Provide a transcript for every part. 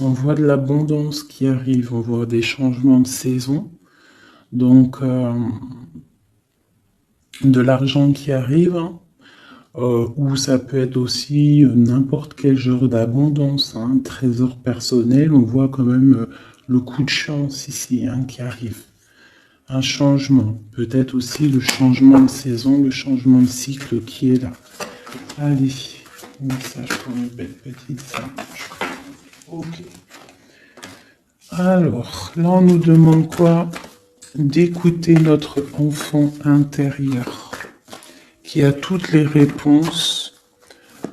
On voit de l'abondance qui arrive, on voit des changements de saison, donc de l'argent qui arrive, hein, ou ça peut être aussi n'importe quel genre d'abondance, hein, trésor personnel, on voit quand même le coup de chance ici hein, qui arrive. Un changement, peut-être aussi le changement de saison, le changement de cycle qui est là. Allez, message pour une belle petite singe. Ok. Alors, là on nous demande quoi? D'écouter notre enfant intérieur qui a toutes les réponses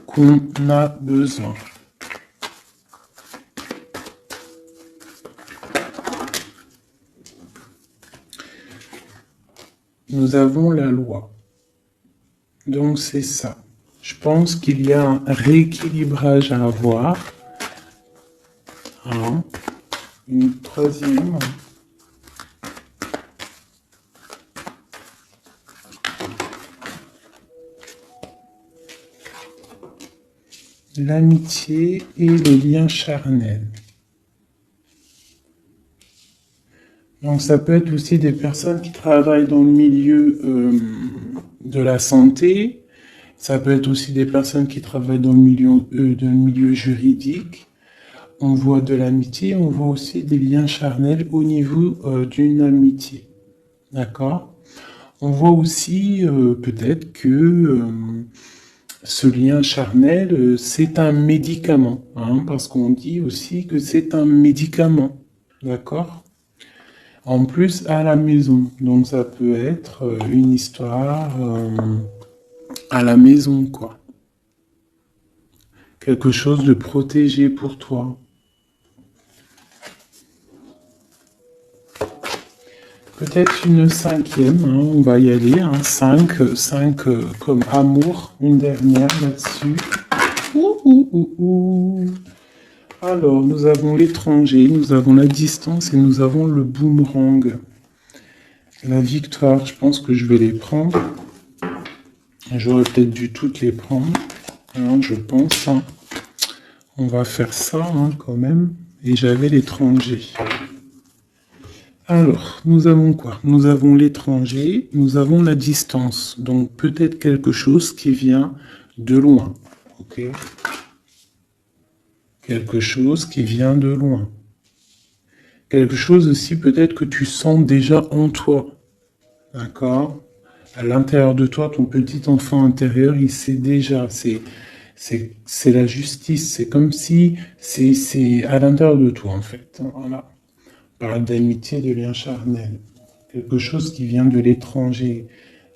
qu'on a besoin. Nous avons la loi. Donc c'est ça. Je pense qu'il y a un rééquilibrage à avoir. Hein. Une troisième. L'amitié et les liens charnels. Donc ça peut être aussi des personnes qui travaillent dans le milieu de la santé. Ça peut être aussi des personnes qui travaillent dans le milieu juridique. On voit de l'amitié, on voit aussi des liens charnels au niveau d'une amitié. D'accord? On voit aussi peut-être que ce lien charnel, c'est un médicament, hein, parce qu'on dit aussi que c'est un médicament. D'accord? En plus, à la maison. Donc ça peut être une histoire à la maison, quoi. Quelque chose de protégé pour toi. Peut-être une cinquième, hein, on va y aller, hein, 5 comme amour, une dernière là-dessus. Ouh, ouh, ouh, ouh. Alors, nous avons l'étranger, nous avons la distance et nous avons le boomerang. La victoire, je pense que je vais les prendre. J'aurais peut-être dû toutes les prendre, hein, je pense. Hein. On va faire ça hein, quand même. Et j'avais l'étranger. Alors, nous avons quoi? Nous avons l'étranger, nous avons la distance. Donc peut-être quelque chose qui vient de loin. Ok? Quelque chose qui vient de loin. Quelque chose aussi peut-être que tu sens déjà en toi. D'accord? À l'intérieur de toi, ton petit enfant intérieur, il sait déjà. C'est la justice. C'est comme si c'est à l'intérieur de toi, en fait. Voilà. On parle d'amitié, de lien charnel. Quelque chose qui vient de l'étranger.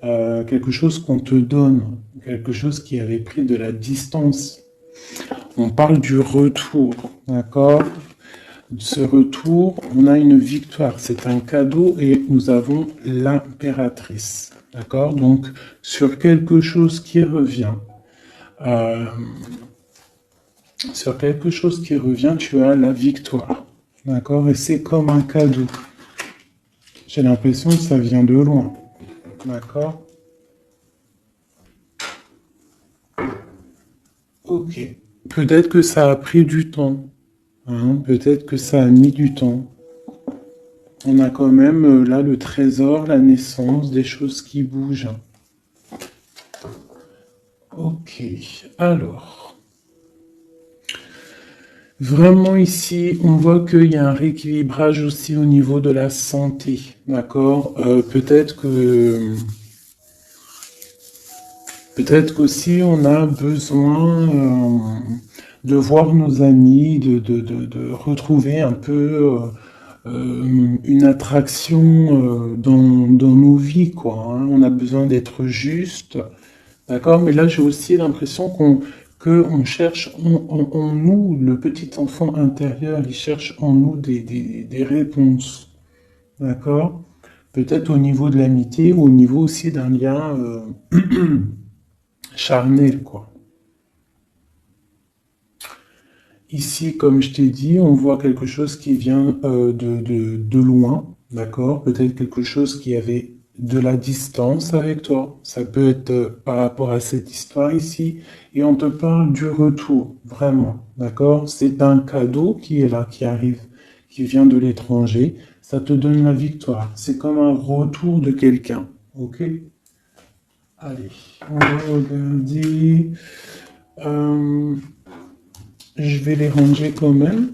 Quelque chose qu'on te donne. Quelque chose qui avait pris de la distance. On parle du retour. D'accord? Ce retour, on a une victoire, c'est un cadeau et nous avons l'impératrice. D'accord? Donc, sur quelque chose qui revient, euh, tu as la victoire. D'accord? Et c'est comme un cadeau. J'ai l'impression que ça vient de loin. D'accord? Ok. Peut-être que ça a pris du temps. Hein? Peut-être que ça a mis du temps. On a quand même là le trésor, la naissance, des choses qui bougent. Ok, alors, vraiment ici, on voit qu'il y a un rééquilibrage aussi au niveau de la santé, d'accord? Peut-être qu'aussi on a besoin de voir nos amis, de retrouver un peu une attraction dans nos vies, quoi. Hein. On a besoin d'être juste. D'accord? Mais là, j'ai aussi l'impression qu'on cherche en nous, le petit enfant intérieur, il cherche en nous des réponses. D'accord? Peut-être au niveau de l'amitié ou au niveau aussi d'un lien charnel, quoi. Ici, comme je t'ai dit, on voit quelque chose qui vient de loin, d'accord? Peut-être quelque chose qui avait de la distance avec toi. Ça peut être par rapport à cette histoire ici. Et on te parle du retour, vraiment. D'accord? C'est un cadeau qui est là, qui arrive, qui vient de l'étranger. Ça te donne la victoire. C'est comme un retour de quelqu'un. Ok? Allez, on va regarder. Euh, je vais les ranger quand même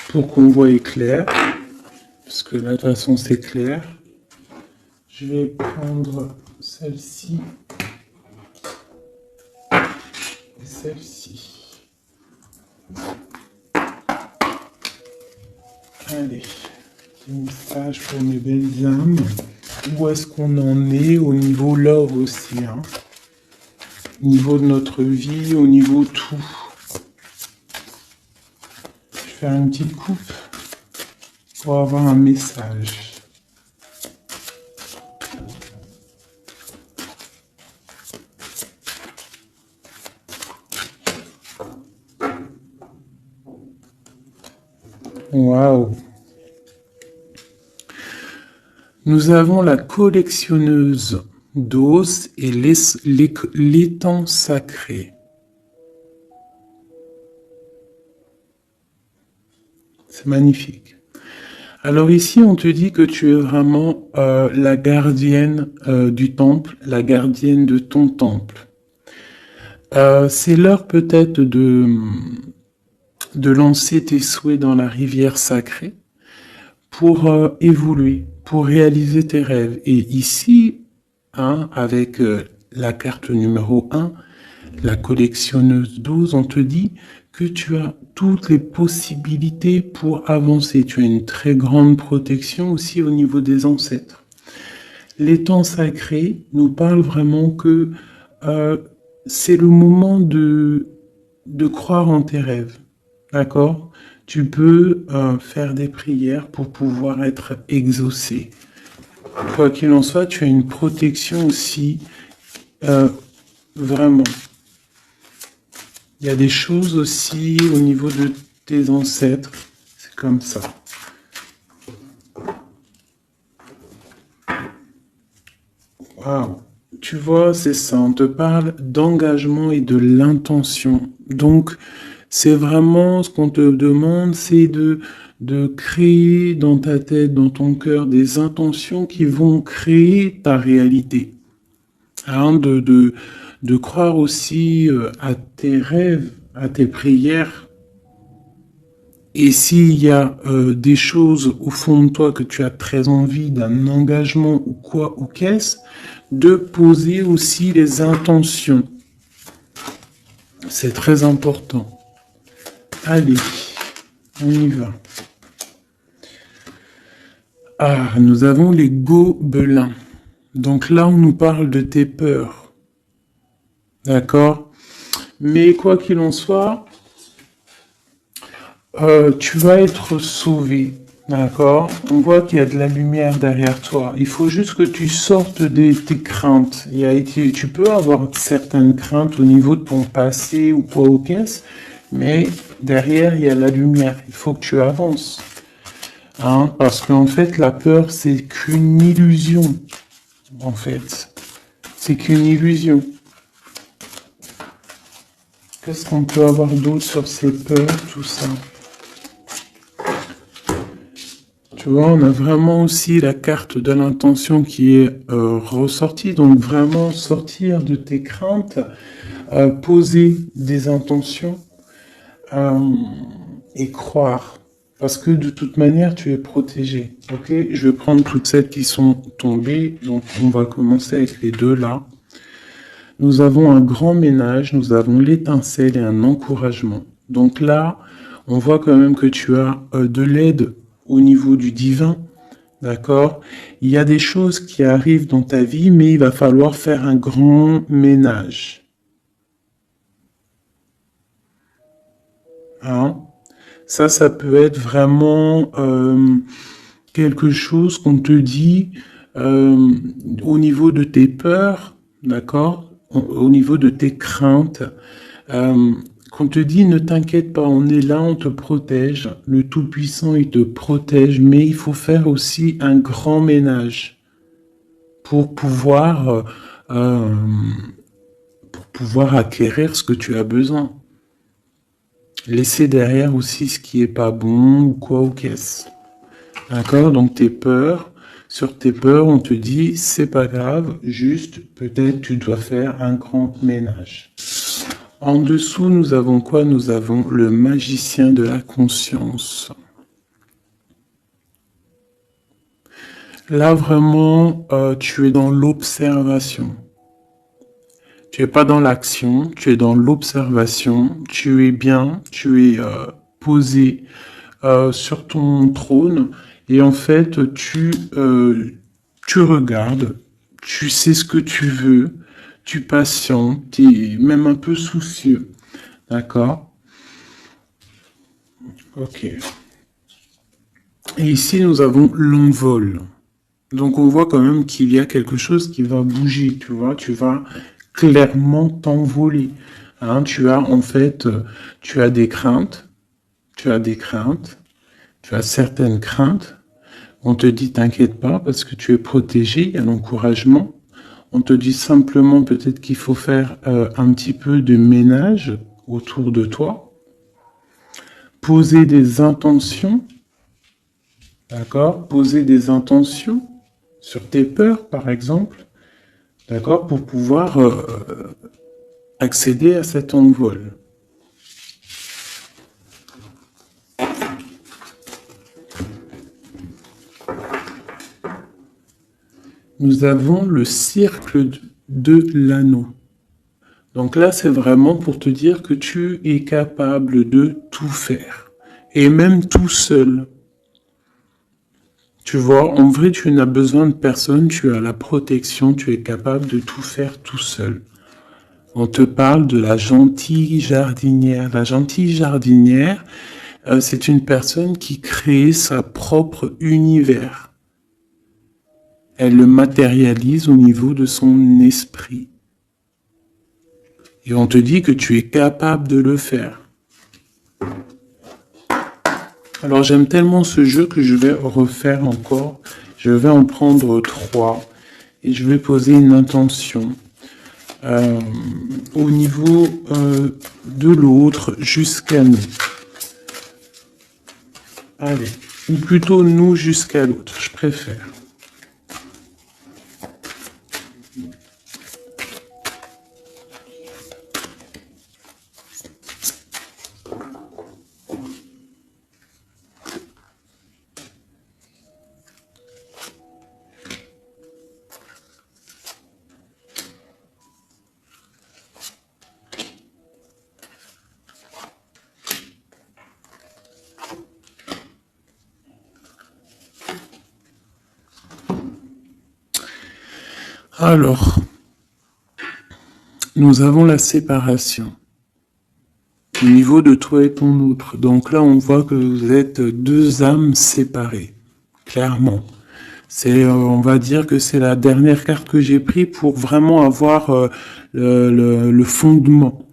pour qu'on voie clair. Parce que là, de toute façon, c'est clair. Je vais prendre celle-ci et celle-ci. Allez, petit message pour mes belles âmes. Où est-ce qu'on en est au niveau love aussi, hein? Au niveau de notre vie, au niveau tout. Je vais faire une petite coupe pour avoir un message. Waouh! Nous avons la collectionneuse d'os et l'étang sacré. C'est magnifique. Alors ici, on te dit que tu es vraiment la gardienne du temple, la gardienne de ton temple. C'est l'heure peut-être de lancer tes souhaits dans la rivière sacrée pour évoluer, pour réaliser tes rêves. Et ici, hein, avec la carte numéro 1, la collectionneuse 12, on te dit que tu as toutes les possibilités pour avancer. Tu as une très grande protection aussi au niveau des ancêtres. L'étang sacré nous parle vraiment que c'est le moment de croire en tes rêves. D'accord? Tu peux faire des prières pour pouvoir être exaucé. Quoi qu'il en soit, tu as une protection aussi, vraiment. Il y a des choses aussi au niveau de tes ancêtres. C'est comme ça. Waouh! Tu vois, c'est ça. On te parle d'engagement et de l'intention. Donc, c'est vraiment ce qu'on te demande, c'est de créer dans ta tête, dans ton cœur, des intentions qui vont créer ta réalité. Hein, de croire aussi à tes rêves, à tes prières. Et s'il y a des choses au fond de toi que tu as très envie d'un engagement ou quoi ou qu'est-ce, de poser aussi les intentions. C'est très important. Allez, on y va. Ah, nous avons les gobelins. Donc là, on nous parle de tes peurs. D'accord? Mais quoi qu'il en soit, tu vas être sauvé. D'accord? On voit qu'il y a de la lumière derrière toi. Il faut juste que tu sortes de tes craintes. Tu peux avoir certaines craintes au niveau de ton passé ou quoi ou qu'est-ce, mais derrière, il y a la lumière. Il faut que tu avances. Hein? Parce qu'en fait, la peur, c'est qu'une illusion. En fait, c'est qu'une illusion. Qu'est-ce qu'on peut avoir d'autre sur ces peurs, tout ça? Tu vois, on a vraiment aussi la carte de l'intention qui est ressortie. Donc vraiment sortir de tes craintes, poser des intentions et croire. Parce que de toute manière, tu es protégé. Ok, je vais prendre toutes celles qui sont tombées. Donc on va commencer avec les deux là. Nous avons un grand ménage, nous avons l'étincelle et un encouragement. Donc là, on voit quand même que tu as de l'aide au niveau du divin, d'accord? Il y a des choses qui arrivent dans ta vie, mais il va falloir faire un grand ménage. Hein? Ça peut être vraiment quelque chose qu'on te dit au niveau de tes peurs, d'accord? Au niveau de tes craintes. Qu'on te dit, ne t'inquiète pas, on est là, on te protège. Le Tout-Puissant, il te protège, mais il faut faire aussi un grand ménage. pour euh, pouvoir acquérir ce que tu as besoin. Laisser derrière aussi ce qui est pas bon ou quoi ou qu'est-ce. D'accord? Donc tes peurs, sur tes peurs, on te dit c'est pas grave, juste peut-être tu dois faire un grand ménage. En dessous, nous avons quoi? Nous avons le magicien de la conscience. Là vraiment, tu es dans l'observation. Tu es pas dans l'action, tu es dans l'observation, tu es bien, tu es posé sur ton trône et en fait tu regardes, tu sais ce que tu veux, tu patientes, tu es même un peu soucieux, d'accord? Ok. Et ici nous avons l'envol. Donc on voit quand même qu'il y a quelque chose qui va bouger, tu vois, tu vas clairement t'envoler. Hein, tu as en fait, tu as des craintes, tu as des craintes, tu as certaines craintes. On te dit t'inquiète pas parce que tu es protégé, il y a l'encouragement. On te dit simplement peut-être qu'il faut faire un petit peu de ménage autour de toi, poser des intentions, d'accord? Poser des intentions sur tes peurs par exemple, d'accord? Pour pouvoir accéder à cet envol. Nous avons le cercle de l'anneau. Donc là, c'est vraiment pour te dire que tu es capable de tout faire. Et même tout seul. Tu vois, en vrai, tu n'as besoin de personne, tu as la protection, tu es capable de tout faire tout seul. On te parle de la gentille jardinière. La gentille jardinière, c'est une personne qui crée sa propre univers. Elle le matérialise au niveau de son esprit. Et on te dit que tu es capable de le faire. Alors j'aime tellement ce jeu que je vais refaire encore. Je vais en prendre 3 et je vais poser une intention au niveau de l'autre jusqu'à nous. Allez, ou plutôt nous jusqu'à l'autre, je préfère. Alors, nous avons la séparation au niveau de toi et ton autre. Donc là, on voit que vous êtes deux âmes séparées, clairement. C'est, on va dire que c'est la dernière carte que j'ai prise pour vraiment avoir le fondement.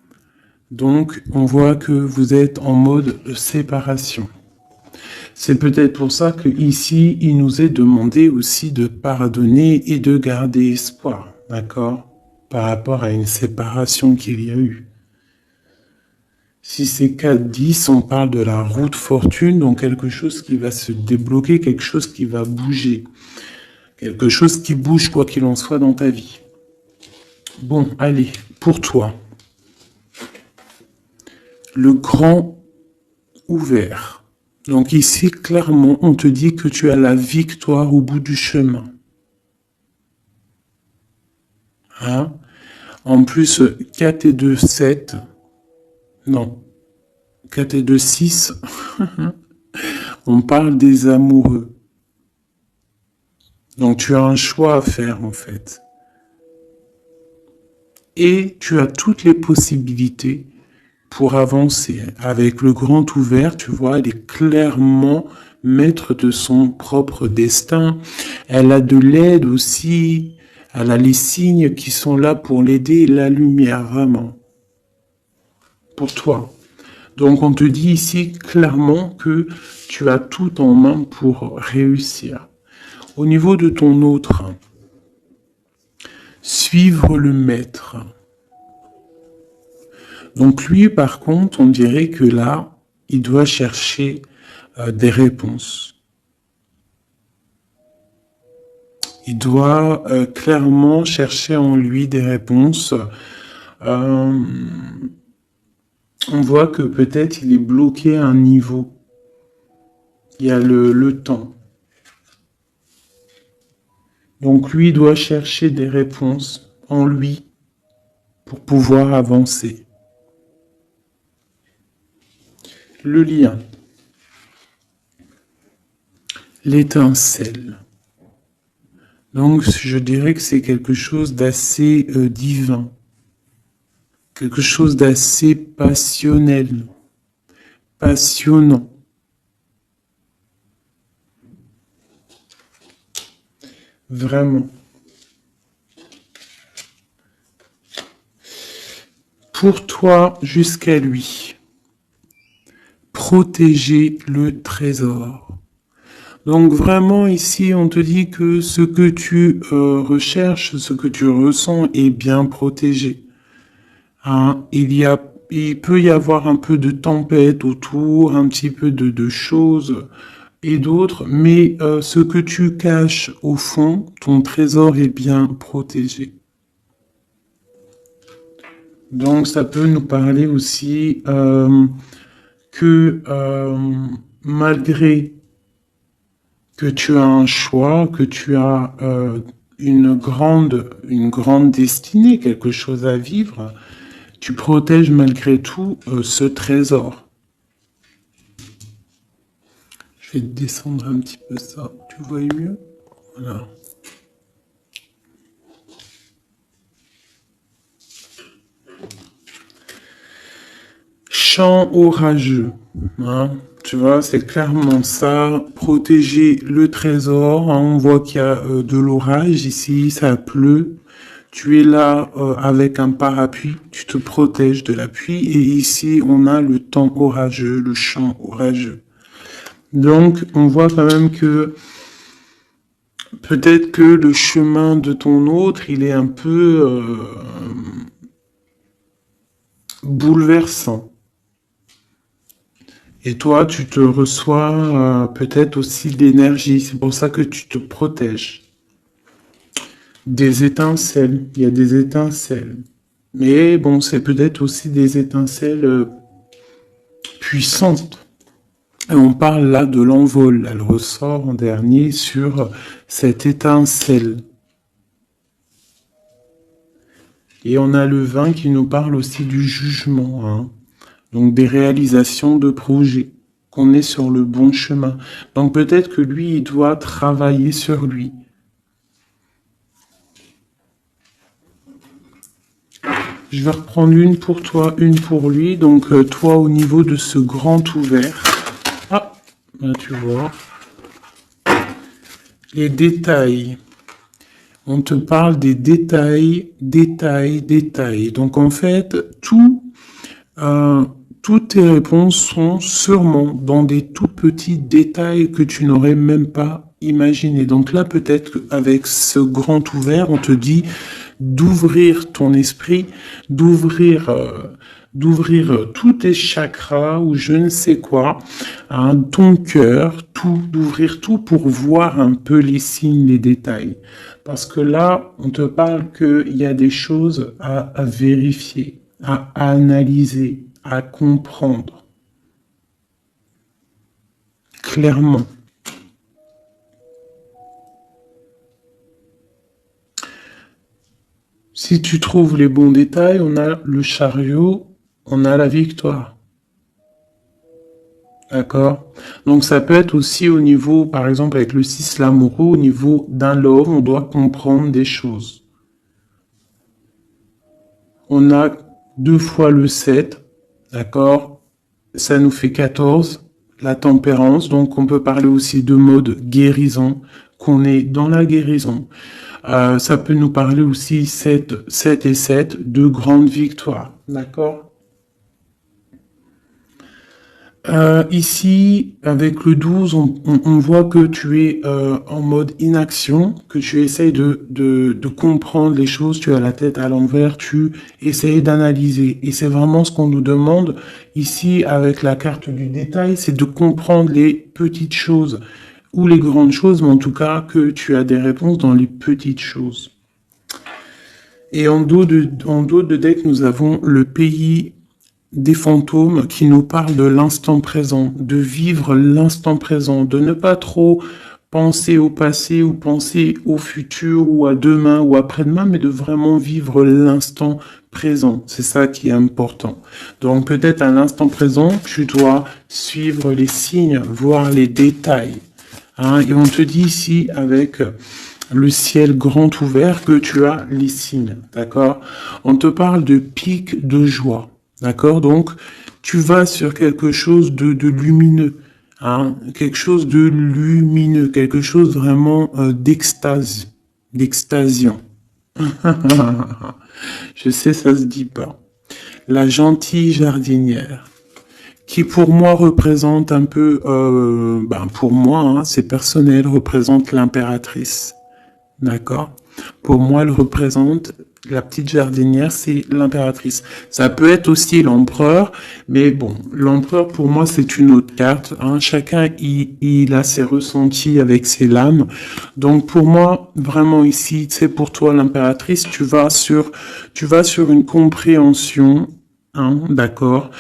Donc, on voit que vous êtes en mode séparation. C'est peut-être pour ça que ici, il nous est demandé aussi de pardonner et de garder espoir, d'accord, par rapport à une séparation qu'il y a eu. Si c'est 4-10, on parle de la route fortune, donc quelque chose qui va se débloquer, quelque chose qui va bouger. Quelque chose qui bouge quoi qu'il en soit dans ta vie. Bon, allez, pour toi. Le grand ouvert. Donc ici, clairement, on te dit que tu as la victoire au bout du chemin. Hein? En plus, 4 et 2, 7. Non. 4 et 2, 6. On parle des amoureux. Donc tu as un choix à faire en fait. Et tu as toutes les possibilités pour avancer. Avec le grand ouvert, tu vois, elle est clairement maître de son propre destin. Elle a de l'aide aussi. Elle a les signes qui sont là pour l'aider, la lumière, vraiment. Pour toi. Donc on te dit ici clairement que tu as tout en main pour réussir. Au niveau de ton autre, Suivre le maître. Donc lui, par contre, on dirait que là, il doit chercher des réponses. Il doit clairement chercher en lui des réponses. On voit que peut-être il est bloqué à un niveau. Il y a le temps. Donc lui doit chercher des réponses en lui pour pouvoir avancer. Le lien. L'étincelle. Donc je dirais que c'est quelque chose d'assez divin. Quelque chose d'assez passionnel. Passionnant. Vraiment. Pour toi jusqu'à lui. Protéger le trésor. Donc vraiment ici on te dit que ce que tu recherches, ce que tu ressens est bien protégé. Hein, il peut y avoir un peu de tempête autour, un petit peu de choses et d'autres, mais ce que tu caches au fond, ton trésor est bien protégé. Donc ça peut nous parler aussi que malgré que tu as un choix, que tu as une grande destinée, quelque chose à vivre, tu protèges malgré tout ce trésor. Je vais descendre un petit peu ça. Tu vois mieux? Voilà. Chant orageux. Hein? Tu vois, c'est clairement ça. Protéger le trésor. Hein? On voit qu'il y a de l'orage ici, ça pleut. Tu es là avec un parapluie, tu te protèges de la pluie. Et ici, on a le temps orageux, le chant orageux. Donc, on voit quand même que peut-être que le chemin de ton autre, il est un peu bouleversant. Et toi, tu te reçois peut-être aussi de l'énergie. C'est pour ça que tu te protèges. Des étincelles. Il y a des étincelles. Mais bon, c'est peut-être aussi des étincelles puissantes. Et on parle là de l'envol. Elle ressort en dernier sur cette étincelle. Et on a le 20 qui nous parle aussi du jugement. Hein. Donc des réalisations de projets, qu'on est sur le bon chemin. Donc peut-être que lui, il doit travailler sur lui. Je vais reprendre une pour toi, une pour lui. Donc toi, au niveau de ce grand ouvert. Ah, là tu vois. Les détails. On te parle des détails, détails. Donc en fait, toutes tes réponses sont sûrement dans des tout petits détails que tu n'aurais même pas imaginé. Donc là, peut-être qu'avec ce grand ouvert, on te dit d'ouvrir ton esprit, d'ouvrir tous tes chakras ou je ne sais quoi, hein, ton cœur, tout, d'ouvrir tout pour voir un peu les signes, les détails. Parce que là, on te parle qu'il y a des choses à vérifier, à analyser, à comprendre. Clairement. Si tu trouves les bons détails, on a le chariot, on a la victoire. D'accord? Donc ça peut être aussi au niveau, par exemple avec le 6 l'amoureux, au niveau d'un love, on doit comprendre des choses. On a 2 fois le 7, d'accord? Ça nous fait 14, la tempérance, donc on peut parler aussi de mode guérison, qu'on est dans la guérison. Ça peut nous parler aussi 7 et 7, de grandes victoires, d'accord? Ici, avec le 12, on voit que tu es en mode inaction, que tu essayes de comprendre les choses, tu as la tête à l'envers, tu essayes d'analyser. Et c'est vraiment ce qu'on nous demande ici avec la carte du détail, c'est de comprendre les petites choses ou les grandes choses, mais en tout cas que tu as des réponses dans les petites choses. Et en dos de deck, nous avons le pays des fantômes qui nous parlent de l'instant présent, de vivre l'instant présent, de ne pas trop penser au passé ou penser au futur ou à demain ou après-demain, mais de vraiment vivre l'instant présent. C'est ça qui est important. Donc peut-être à l'instant présent, tu dois suivre les signes, voir les détails. Hein, et on te dit ici avec le ciel grand ouvert que tu as les signes, d'accord? On te parle de pic de joie. D'accord? Donc, tu vas sur quelque chose de lumineux, hein? Quelque chose de lumineux, quelque chose vraiment d'extase, d'extasiant. Je sais, ça se dit pas. La gentille jardinière, qui pour moi représente un peu, pour moi, hein, c'est personnel, représente l'impératrice. D'accord? Pour moi, elle représente la petite jardinière, c'est l'impératrice. Ça peut être aussi l'empereur, mais bon, l'empereur pour moi c'est une autre carte. Hein. Chacun il a ses ressentis avec ses lames. Donc pour moi, vraiment ici, c'est pour toi l'impératrice, tu vas sur une compréhension. Hein, d'accord.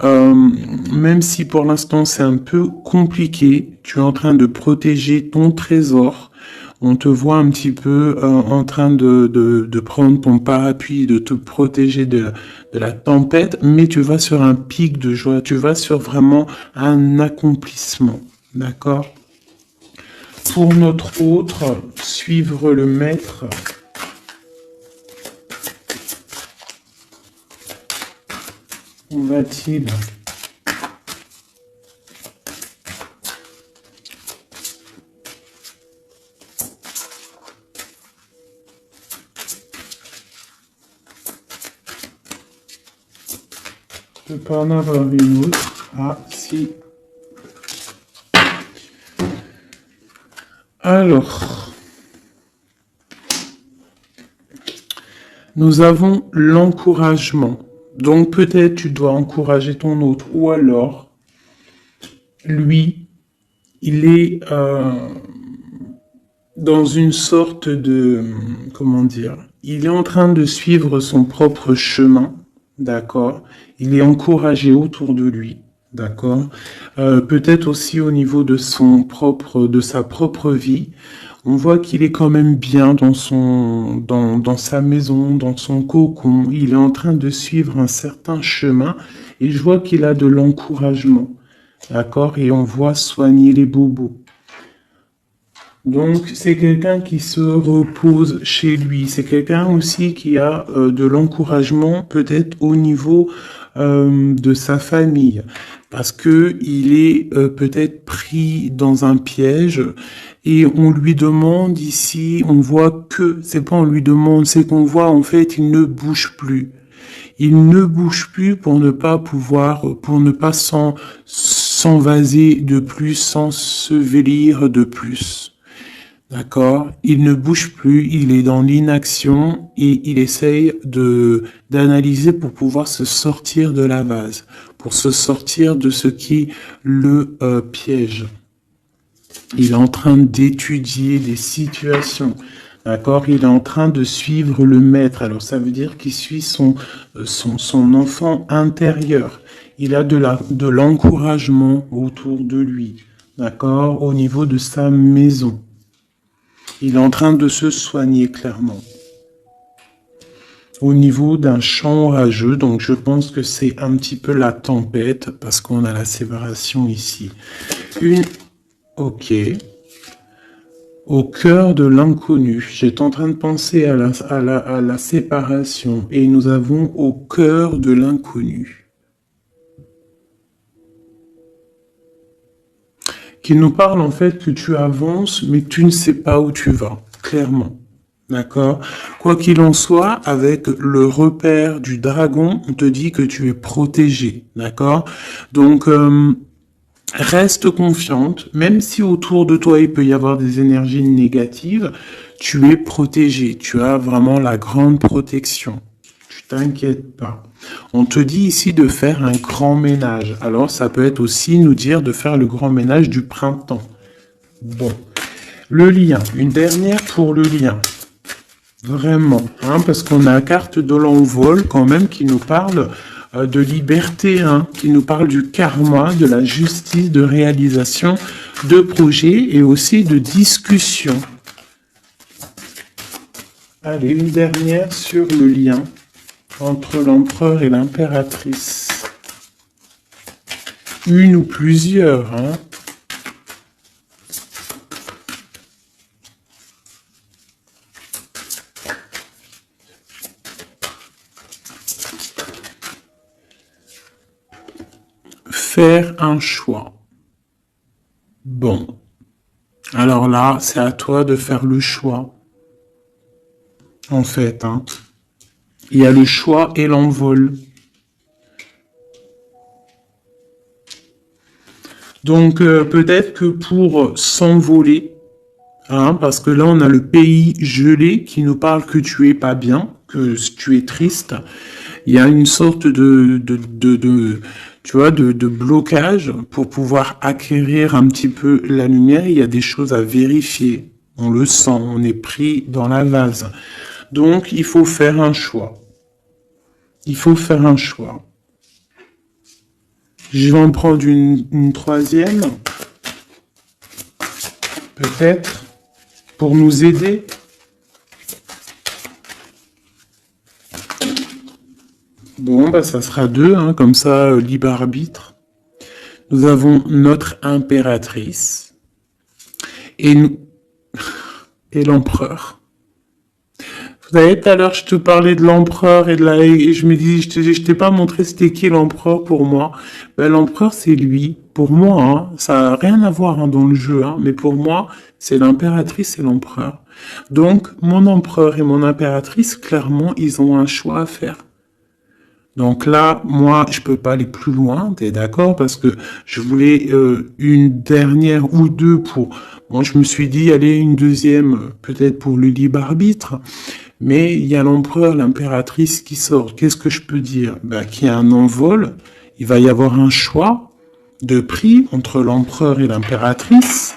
Même si pour l'instant c'est un peu compliqué, tu es en train de protéger ton trésor. On te voit un petit peu en train de prendre ton parapluie, de te protéger de la tempête, mais tu vas sur un pic de joie, tu vas sur vraiment un accomplissement, d'accord? Pour notre autre, suivre le maître. Où va-t-il? Je peux pas en avoir une autre. Ah, si. Alors, nous avons l'encouragement. Donc peut-être tu dois encourager ton autre. Ou alors, lui, il est dans une sorte de... Comment dire? Il est en train de suivre son propre chemin. D'accord? Il est encouragé autour de lui. D'accord? Peut-être aussi au niveau de de sa propre vie. On voit qu'il est quand même bien dans sa maison, dans son cocon. Il est en train de suivre un certain chemin et je vois qu'il a de l'encouragement. D'accord? Et on voit soigner les bobos. Donc, c'est quelqu'un qui se repose chez lui. C'est quelqu'un aussi qui a de l'encouragement, peut-être au niveau de sa famille, parce que il est peut-être pris dans un piège et on lui demande ici, on voit que, c'est pas on lui demande, c'est qu'on voit en fait, il ne bouge plus. Il ne bouge plus pour ne pas s'envaser de plus, s'ensevelir de plus. D'accord? Il ne bouge plus, il est dans l'inaction et il essaye d'analyser pour pouvoir se sortir de la vase, pour se sortir de ce qui le piège. Il est en train d'étudier des situations. D'accord? Il est en train de suivre le maître. Alors ça veut dire qu'il suit son enfant intérieur. Il a de l'encouragement autour de lui. D'accord? Au niveau de sa maison. Il est en train de se soigner clairement. Au niveau d'un champ orageux, donc je pense que c'est un petit peu la tempête, parce qu'on a la séparation ici. Ok. Au cœur de l'inconnu. J'étais en train de penser à la séparation, et nous avons au cœur de l'inconnu. Qui nous parle en fait que tu avances, mais tu ne sais pas où tu vas, clairement. D'accord? Quoi qu'il en soit, avec le repère du dragon, on te dit que tu es protégé. D'accord? Donc, Reste confiante, même si autour de toi il peut y avoir des énergies négatives, tu es protégé, tu as vraiment la grande protection. Tu t'inquiètes pas. On te dit ici de faire un grand ménage. Alors ça peut être aussi nous dire de faire le grand ménage du printemps. Bon, le lien, une dernière pour le lien. Vraiment, hein, parce qu'on a la carte de l'envol quand même qui nous parle de liberté, hein, qui nous parle du karma, de la justice, de réalisation, de projets et aussi de discussion. Allez, une dernière sur le lien entre l'empereur et l'impératrice. Une ou plusieurs, hein. Faire un choix. Bon. Alors là, c'est à toi de faire le choix. En fait, hein. Il y a le choix et l'envol. Donc, peut-être que pour s'envoler, hein, parce que là, on a le pays gelé qui nous parle que tu es pas bien, que tu es triste. Il y a une sorte tu vois, de blocage pour pouvoir acquérir un petit peu la lumière. Il y a des choses à vérifier. On le sent, on est pris dans la vase. Donc, il faut faire un choix. Il faut faire un choix. Je vais en prendre une troisième. Peut-être. Pour nous aider. Bon, bah ça sera deux, hein, comme ça, libre arbitre. Nous avons notre impératrice et nous et l'empereur. Vous savez, tout à l'heure, je te parlais de l'empereur et je me dis, je t'ai pas montré c'était qui l'empereur pour moi. Ben, l'empereur, c'est lui. Pour moi, hein, ça a rien à voir, hein, dans le jeu, hein, mais pour moi, c'est l'impératrice et l'empereur. Donc, mon empereur et mon impératrice, clairement, ils ont un choix à faire. Donc là, moi, je peux pas aller plus loin, t'es d'accord? Parce que je voulais une dernière ou deux pour... Bon, je me suis dit, allez, une deuxième, peut-être pour le libre arbitre. Mais il y a l'empereur, l'impératrice qui sort. Qu'est-ce que je peux dire? Ben, qu'il y a un envol, il va y avoir un choix de prix entre l'empereur et l'impératrice.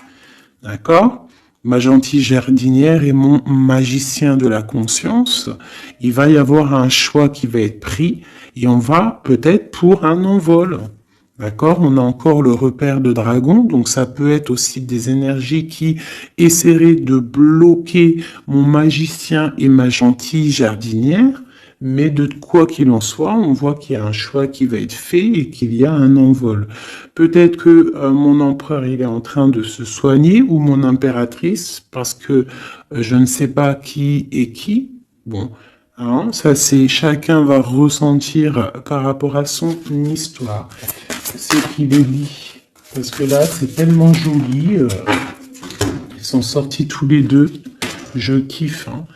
D'accord? Ma gentille jardinière et mon magicien de la conscience, il va y avoir un choix qui va être pris et on va peut-être pour un envol. D'accord? On a encore le repère de dragon, donc ça peut être aussi des énergies qui essaieraient de bloquer mon magicien et ma gentille jardinière. Mais de quoi qu'il en soit, on voit qu'il y a un choix qui va être fait et qu'il y a un envol. Peut-être que mon empereur il est en train de se soigner ou mon impératrice parce que je ne sais pas qui est qui. Bon, hein, ça c'est chacun va ressentir par rapport à son histoire. C'est qu'il est dit parce que là c'est tellement joli. Ils sont sortis tous les deux. Je kiffe. Hein.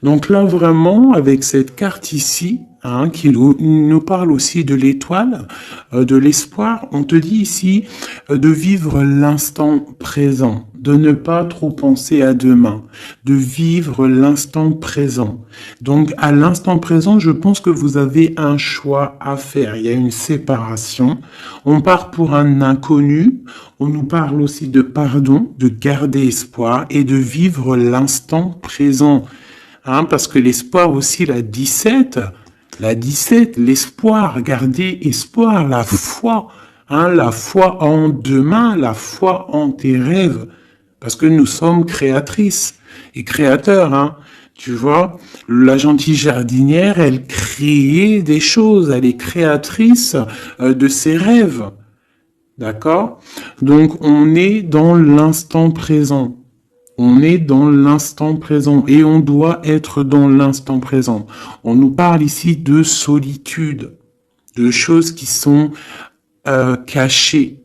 Donc là, vraiment, avec cette carte ici, hein, qui nous parle aussi de l'étoile, de l'espoir, on te dit ici de vivre l'instant présent, de ne pas trop penser à demain, de vivre l'instant présent. Donc à l'instant présent, je pense que vous avez un choix à faire. Il y a une séparation. On part pour un inconnu. On nous parle aussi de pardon, de garder espoir et de vivre l'instant présent. Hein, parce que l'espoir aussi, la 17, l'espoir, garder espoir, la foi, hein, la foi en demain, la foi en tes rêves. Parce que nous sommes créatrices et créateurs, hein. Tu vois, la gentille jardinière, elle crée des choses, elle est créatrice de ses rêves. D'accord? Donc, on est dans l'instant présent. On est dans l'instant présent et on doit être dans l'instant présent. On nous parle ici de solitude, de choses qui sont cachées.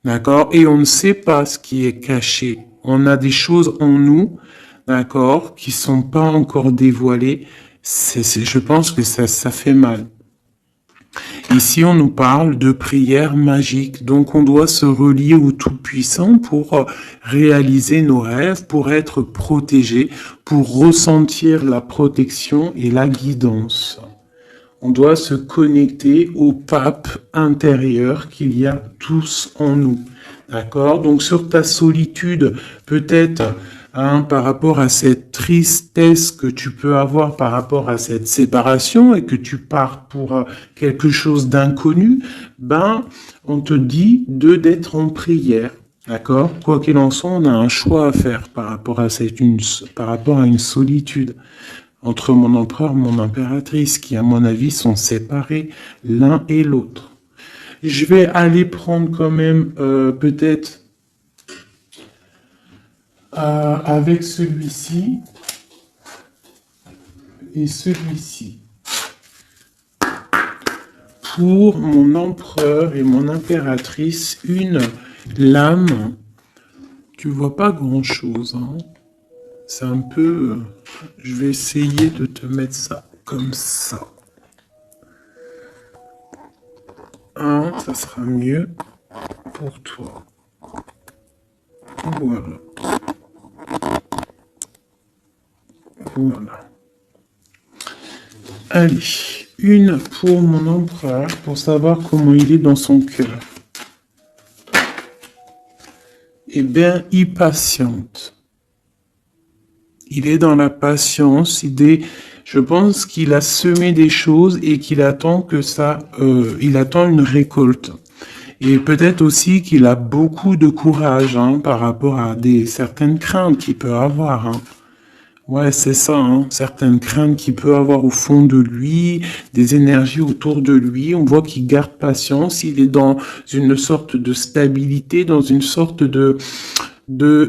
D'accord? Et on ne sait pas ce qui est caché. On a des choses en nous, d'accord, qui sont pas encore dévoilées. Je pense que ça fait mal. Ici, on nous parle de prière magique. Donc, on doit se relier au Tout-Puissant pour réaliser nos rêves, pour être protégé, pour ressentir la protection et la guidance. On doit se connecter au pape intérieur qu'il y a tous en nous. D'accord? Donc, sur ta solitude, peut-être, par rapport à cette tristesse que tu peux avoir par rapport à cette séparation et que tu pars pour quelque chose d'inconnu, on te dit d'être en prière. D'accord? Quoi qu'il en soit, on a un choix à faire par rapport à une solitude entre mon empereur et mon impératrice qui, à mon avis, sont séparés l'un et l'autre. Je vais aller prendre quand même peut-être avec celui-ci et celui-ci. Pour mon empereur et mon impératrice, une lame. Tu vois pas grand-chose, hein. C'est un peu... je vais essayer de te mettre ça comme ça. Ça sera mieux pour toi. Voilà. Voilà. Allez, une pour mon empereur, pour savoir comment il est dans son cœur. Eh bien, il patiente. Il est dans la patience, je pense qu'il a semé des choses et qu'il attend il attend une récolte. Et peut-être aussi qu'il a beaucoup de courage par rapport à certaines craintes qu'il peut avoir. Ouais, c'est ça, certaines craintes qu'il peut avoir au fond de lui, des énergies autour de lui. On voit qu'il garde patience, il est dans une sorte de stabilité, dans une sorte de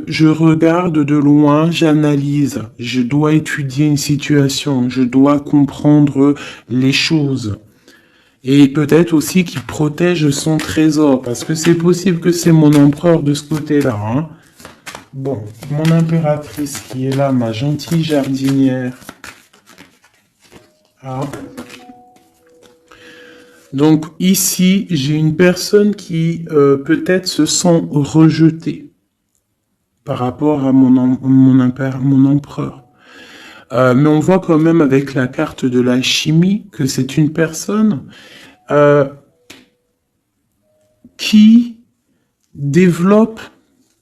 je regarde de loin, j'analyse, je dois étudier une situation, je dois comprendre les choses. Et peut-être aussi qu'il protège son trésor, parce que c'est possible que c'est mon empereur de ce côté-là. Bon, mon impératrice qui est là, ma gentille jardinière. Donc ici, j'ai une personne qui peut-être se sent rejetée par rapport à mon empereur. Mais on voit quand même avec la carte de l'alchimie que c'est une personne qui développe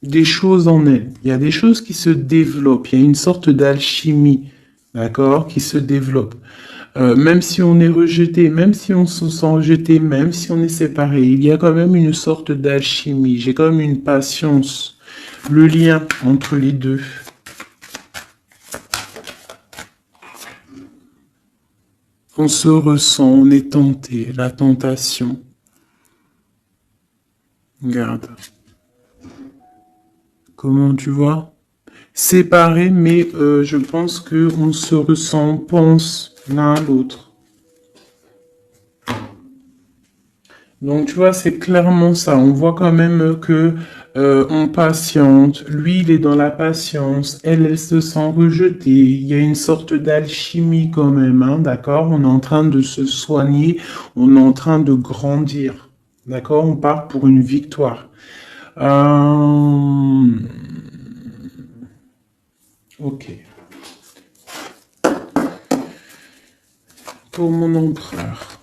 des choses en elle. Il y a des choses qui se développent. Il y a une sorte d'alchimie, d'accord, qui se développe. Même si on est rejeté, même si on se sent rejeté, même si on est séparé, il y a quand même une sorte d'alchimie. J'ai quand même une patience. Le lien entre les deux. On se ressent, on est tenté, la tentation. Regarde. Comment tu vois? Séparés, mais je pense qu'on se ressent, on pense l'un à l'autre. Donc tu vois, c'est clairement ça. On voit quand même que on patiente. Lui, il est dans la patience. Elle se sent rejetée. Il y a une sorte d'alchimie quand même, d'accord? On est en train de se soigner. On est en train de grandir. D'accord? On part pour une victoire. Ok. Pour mon empereur.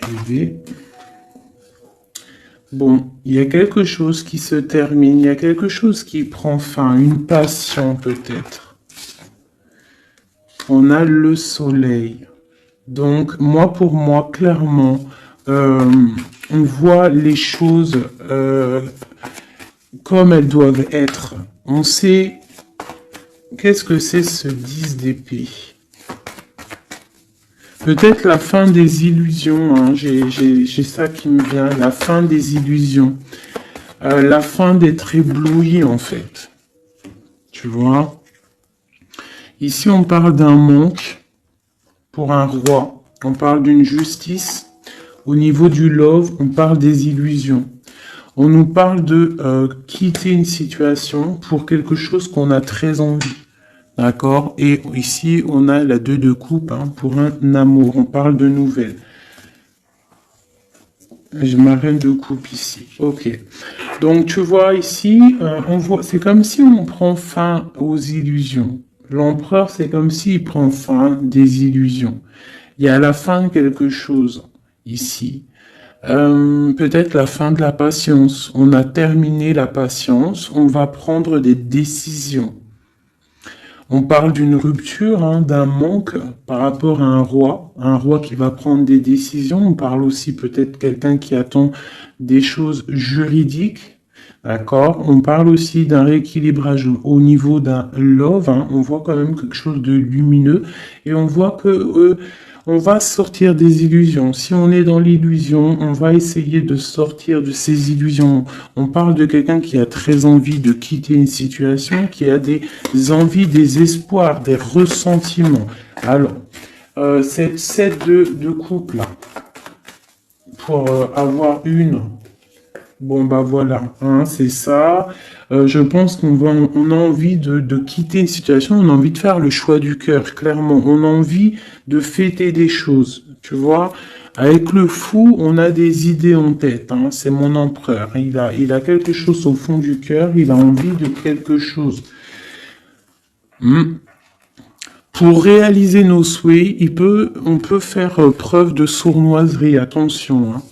Élevé. Bon, il y a quelque chose qui se termine, il y a quelque chose qui prend fin, une passion peut-être. On a le soleil. Donc, pour moi, clairement, on voit les choses comme elles doivent être. On sait qu'est-ce que c'est ce 10 d'épée. Peut-être la fin des illusions, j'ai ça qui me vient, la fin des illusions. La fin d'être ébloui, en fait. Tu vois? Ici, on parle d'un manque pour un roi. On parle d'une justice. Au niveau du love, on parle des illusions. On nous parle de quitter une situation pour quelque chose qu'on a très envie. D'accord? Et ici, on a la 2 de coupe pour un amour. On parle de nouvelles. J'ai ma reine de coupe ici. Ok. Donc, tu vois ici, on voit, c'est comme si on prend fin aux illusions. L'empereur, c'est comme s'il prend fin des illusions. Il y a la fin de quelque chose ici. Peut-être la fin de la patience. On a terminé la patience. On va prendre des décisions. On parle d'une rupture, hein, d'un manque par rapport à un roi qui va prendre des décisions. On parle aussi peut-être quelqu'un qui attend des choses juridiques, d'accord. On parle aussi d'un rééquilibrage au niveau d'un love, hein. On voit quand même quelque chose de lumineux et on voit que on va sortir des illusions. Si on est dans l'illusion, on va essayer de sortir de ces illusions. On parle de quelqu'un qui a très envie de quitter une situation, qui a des envies, des espoirs, des ressentiments. Alors, cette set de couple là, pour avoir une, bon bah voilà, hein, c'est ça. Je pense on a envie de quitter une situation, on a envie de faire le choix du cœur, clairement. On a envie de fêter des choses, tu vois. Avec le fou, on a des idées en tête, hein. C'est mon empereur. Il a quelque chose au fond du cœur, il a envie de quelque chose. Pour réaliser nos souhaits, on peut faire preuve de sournoiserie, attention, hein,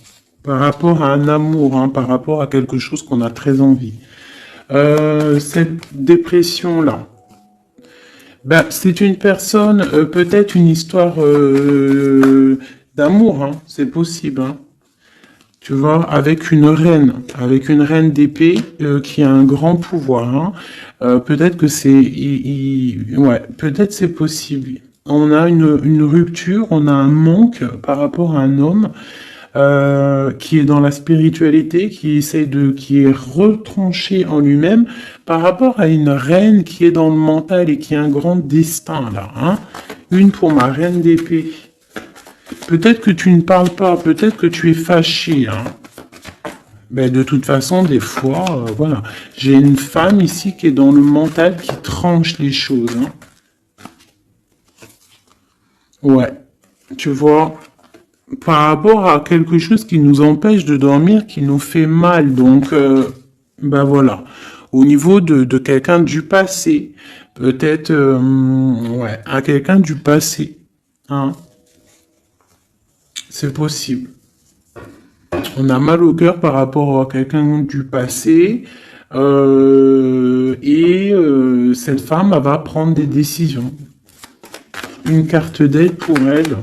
par rapport à un amour, hein, par rapport à quelque chose qu'on a très envie. Cette dépression-là, ben, c'est une personne, peut-être une histoire d'amour, hein, c'est possible, hein. Tu vois, avec une reine d'épée qui a un grand pouvoir, hein. Peut-être que ouais, peut-être c'est possible. On a une rupture, on a un manque par rapport à un homme qui est dans la spiritualité, qui est retranché en lui-même par rapport à une reine qui est dans le mental et qui a un grand destin là, hein. Une pour ma reine d'épée. Peut-être que tu ne parles pas, peut-être que tu es fâché, hein. Ben, de toute façon, des fois, voilà. J'ai une femme ici qui est dans le mental, qui tranche les choses, hein. Ouais. Tu vois, par rapport à quelque chose qui nous empêche de dormir, qui nous fait mal. Donc, ben voilà. Au niveau de quelqu'un du passé, peut-être, ouais, à quelqu'un du passé, hein. C'est possible. On a mal au cœur par rapport à quelqu'un du passé. Cette femme, elle va prendre des décisions. Une carte d'aide pour elle.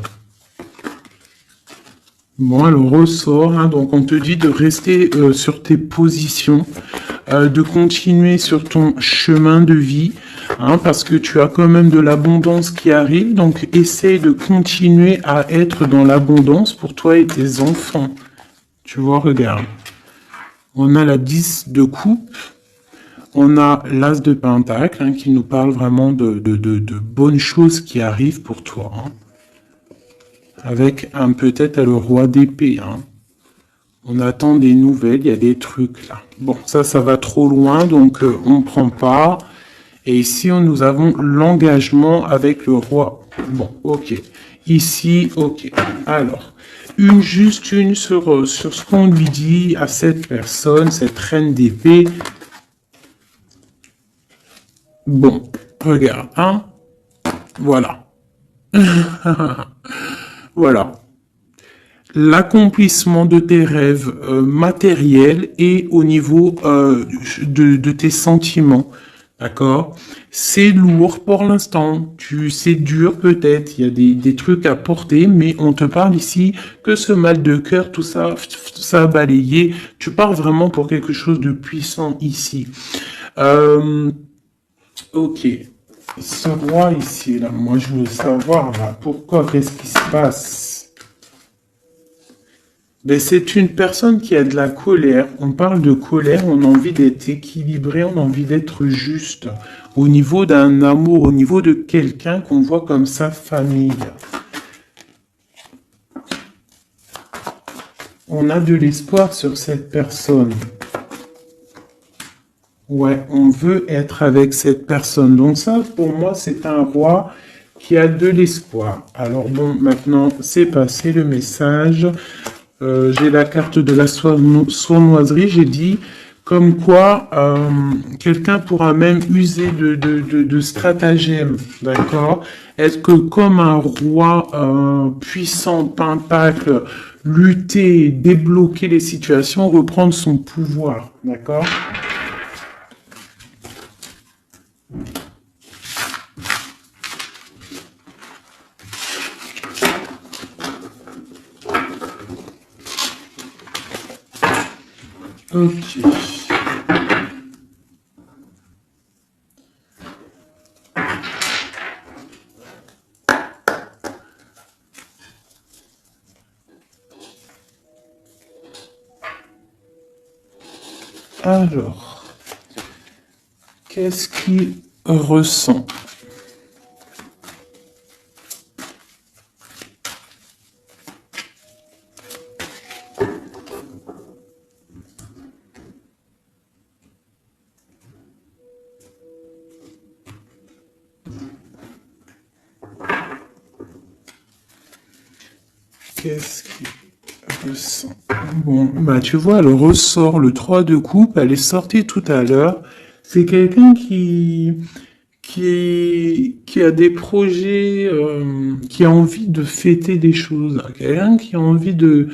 Bon, elle ressort, hein, donc on te dit de rester sur tes positions, de continuer sur ton chemin de vie, hein, parce que tu as quand même de l'abondance qui arrive, donc essaye de continuer à être dans l'abondance pour toi et tes enfants. Tu vois, regarde. On a la 10 de coupe, on a l'as de pentacle, hein, qui nous parle vraiment de bonnes choses qui arrivent pour toi, hein. Avec peut-être le roi d'épée, hein. On attend des nouvelles, il y a des trucs là. Bon, ça va trop loin, donc on prend pas. Et ici, nous avons l'engagement avec le roi. Bon, ok. Ici, ok. Alors, juste une sur ce qu'on lui dit à cette personne, cette reine d'épée. Bon, regarde, hein. Voilà. Voilà. L'accomplissement de tes rêves matériels et au niveau de tes sentiments. D'accord? C'est lourd pour l'instant. C'est dur peut-être. Il y a des trucs à porter, mais on te parle ici que ce mal de cœur, tout ça a balayé. Tu parles vraiment pour quelque chose de puissant ici. Ok. Ce roi ici, là, moi je veux savoir, là, pourquoi, qu'est-ce qui se passe? Ben, c'est une personne qui a de la colère. On parle de colère, on a envie d'être équilibré, on a envie d'être juste. Au niveau d'un amour, au niveau de quelqu'un qu'on voit comme sa famille. On a de l'espoir sur cette personne. Ouais, on veut être avec cette personne. Donc ça, pour moi, c'est un roi qui a de l'espoir. Alors bon, maintenant, c'est passé le message. j'ai la carte de la sournoiserie, j'ai dit comme quoi quelqu'un pourra même user de stratagèmes, d'accord? Est-ce que comme un roi puissant, pentacle, lutter, débloquer les situations, reprendre son pouvoir, d'accord? Ok. Alors, qu'est-ce qu'il ressent? Qu'est-ce qu'il ressent? Bon, bah tu vois, elle ressort le 3 de coupe, elle est sortie tout à l'heure. C'est quelqu'un qui a des projets, qui a envie de fêter des choses. Quelqu'un qui a envie de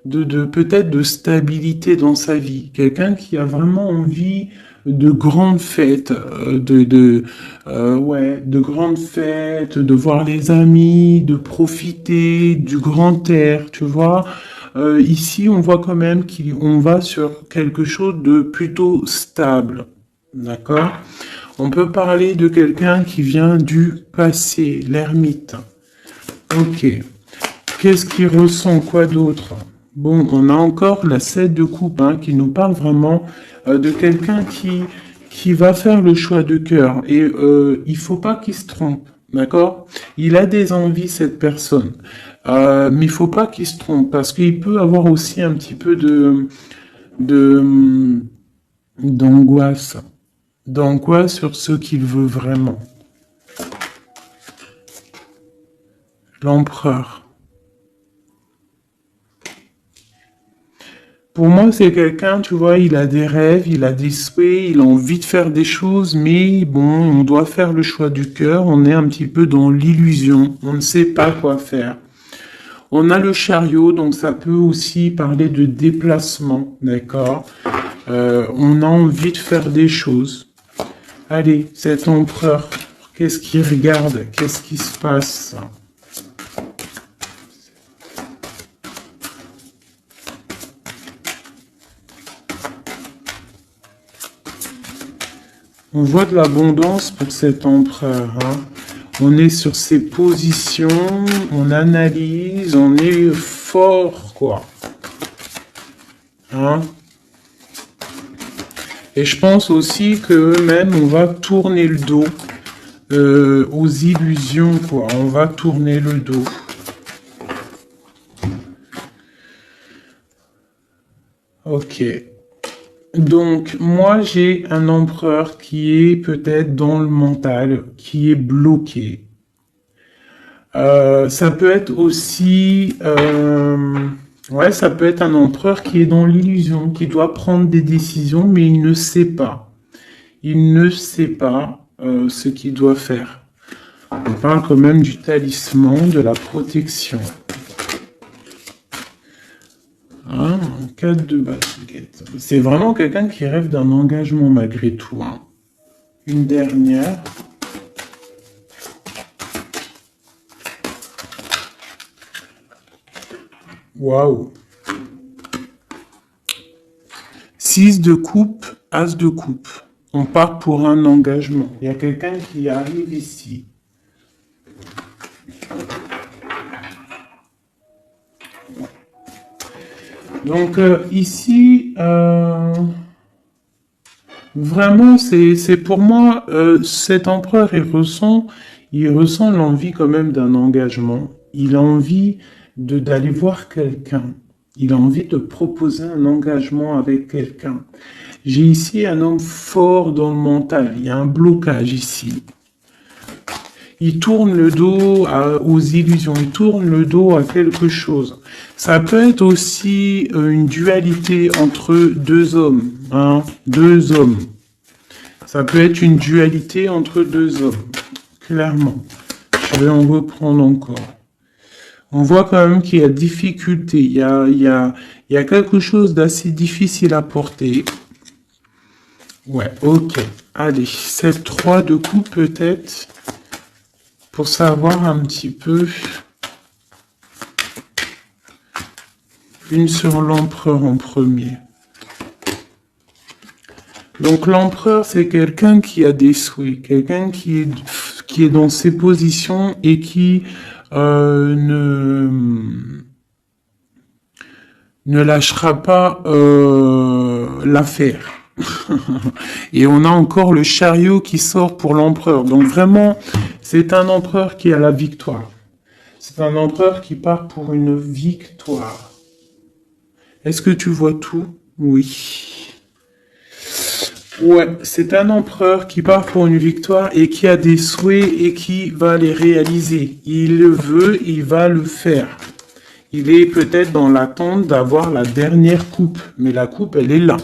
peut-être de stabilité dans sa vie. Quelqu'un qui a vraiment envie de grandes fêtes, ouais, de grandes fêtes, de voir les amis, de profiter du grand air, tu vois. Ici, on voit quand même qu'on va sur quelque chose de plutôt stable, d'accord? On peut parler de quelqu'un qui vient du passé, l'ermite. Ok. Qu'est-ce qu'il ressent? Quoi d'autre? Bon, on a encore la 7 de coupe hein, qui nous parle vraiment de quelqu'un qui va faire le choix de cœur. Et il faut pas qu'il se trompe, d'accord? Il a des envies, cette personne. Mais il faut pas qu'il se trompe parce qu'il peut avoir aussi un petit peu de, d'angoisse. D'angoisse sur ce qu'il veut vraiment. L'empereur. Pour moi, c'est quelqu'un, tu vois, il a des rêves, il a des souhaits, il a envie de faire des choses, mais bon, on doit faire le choix du cœur, on est un petit peu dans l'illusion, on ne sait pas quoi faire. On a le chariot, donc ça peut aussi parler de déplacement, d'accord? On a envie de faire des choses. Allez, cet empereur, qu'est-ce qu'il regarde? Qu'est-ce qui se passe? On voit de l'abondance pour cet empereur. Hein. On est sur ses positions, on analyse, on est fort, quoi. Hein. Et je pense aussi qu'eux-mêmes, on va tourner le dos aux illusions, quoi. On va tourner le dos. Ok. Donc, moi, j'ai un empereur qui est peut-être dans le mental, qui est bloqué. Ça peut être aussi... ouais, ça peut être un empereur qui est dans l'illusion, qui doit prendre des décisions, mais il ne sait pas. Il ne sait pas ce qu'il doit faire. On parle quand même du talisman, de la protection. Hein, 4 de basket. C'est vraiment quelqu'un qui rêve d'un engagement malgré tout. Hein. Une dernière. Waouh. 6 de coupe, as de coupe. On part pour un engagement. Il y a quelqu'un qui arrive ici. Donc ici, vraiment, c'est pour moi, cet empereur, il ressent l'envie quand même d'un engagement. Il a envie d'aller voir quelqu'un. Il a envie de proposer un engagement avec quelqu'un. J'ai ici un homme fort dans le mental. Il y a un blocage ici. Il tourne le dos aux illusions, il tourne le dos à quelque chose. Ça peut être aussi une dualité entre deux hommes, hein, deux hommes. Ça peut être une dualité entre deux hommes, clairement. Je vais en reprendre encore. On voit quand même qu'il y a difficulté, il y a quelque chose d'assez difficile à porter. Ouais, ok. Allez, cette 3 de coupe peut-être, pour savoir un petit peu. Une sur l'empereur en premier. Donc l'empereur, c'est quelqu'un qui a des souhaits, quelqu'un qui est dans ses positions et qui ne lâchera pas l'affaire. Et on a encore le chariot qui sort pour l'empereur. Donc vraiment, c'est un empereur qui a la victoire. C'est un empereur qui part pour une victoire. Est-ce que tu vois tout? Oui. Ouais, c'est un empereur qui part pour une victoire et qui a des souhaits et qui va les réaliser. Il le veut, il va le faire. Il est peut-être dans l'attente d'avoir la dernière coupe, mais la coupe, elle est là.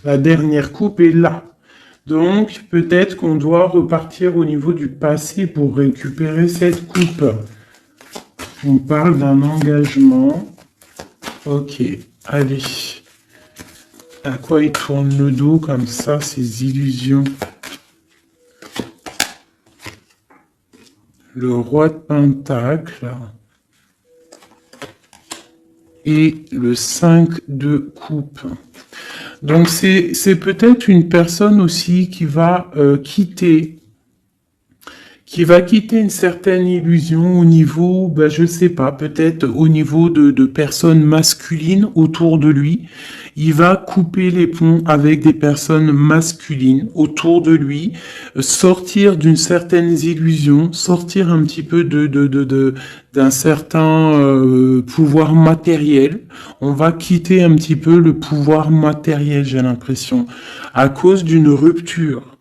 La dernière coupe est là. Donc, peut-être qu'on doit repartir au niveau du passé pour récupérer cette coupe. On parle d'un engagement. Ok, allez. À quoi il tourne le dos comme ça, ces illusions? Le roi de Pentacle. Et le 5 de coupe. Donc c'est peut-être une personne aussi qui va quitter une certaine illusion au niveau, ben, je sais pas, peut-être au niveau de personnes masculines autour de lui. Il va couper les ponts avec des personnes masculines autour de lui, sortir d'une certaine illusion, sortir un petit peu d'un certain pouvoir matériel. On va quitter un petit peu le pouvoir matériel, j'ai l'impression, à cause d'une rupture.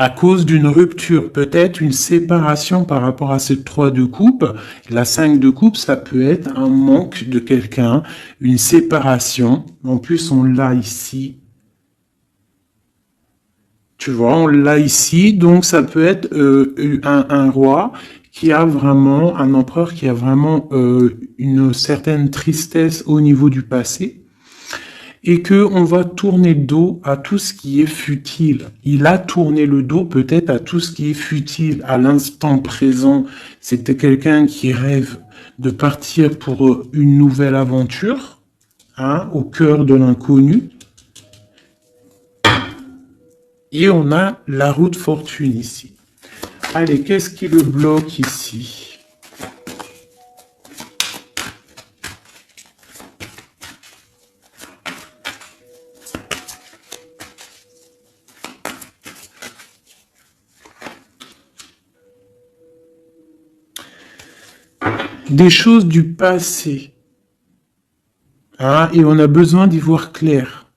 À cause d'une rupture, peut-être une séparation par rapport à cette 3 de coupe. La 5 de coupe, ça peut être un manque de quelqu'un, une séparation. En plus, on l'a ici. Tu vois, on l'a ici. Donc, ça peut être un roi qui a vraiment, un empereur qui a vraiment une certaine tristesse au niveau du passé. Et que on va tourner le dos à tout ce qui est futile. Il a tourné le dos peut-être à tout ce qui est futile. À l'instant présent, c'était quelqu'un qui rêve de partir pour une nouvelle aventure, hein, au cœur de l'inconnu. Et on a la roue de fortune ici. Allez, qu'est-ce qui le bloque ici ? Des choses du passé. Ah, et on a besoin d'y voir clair.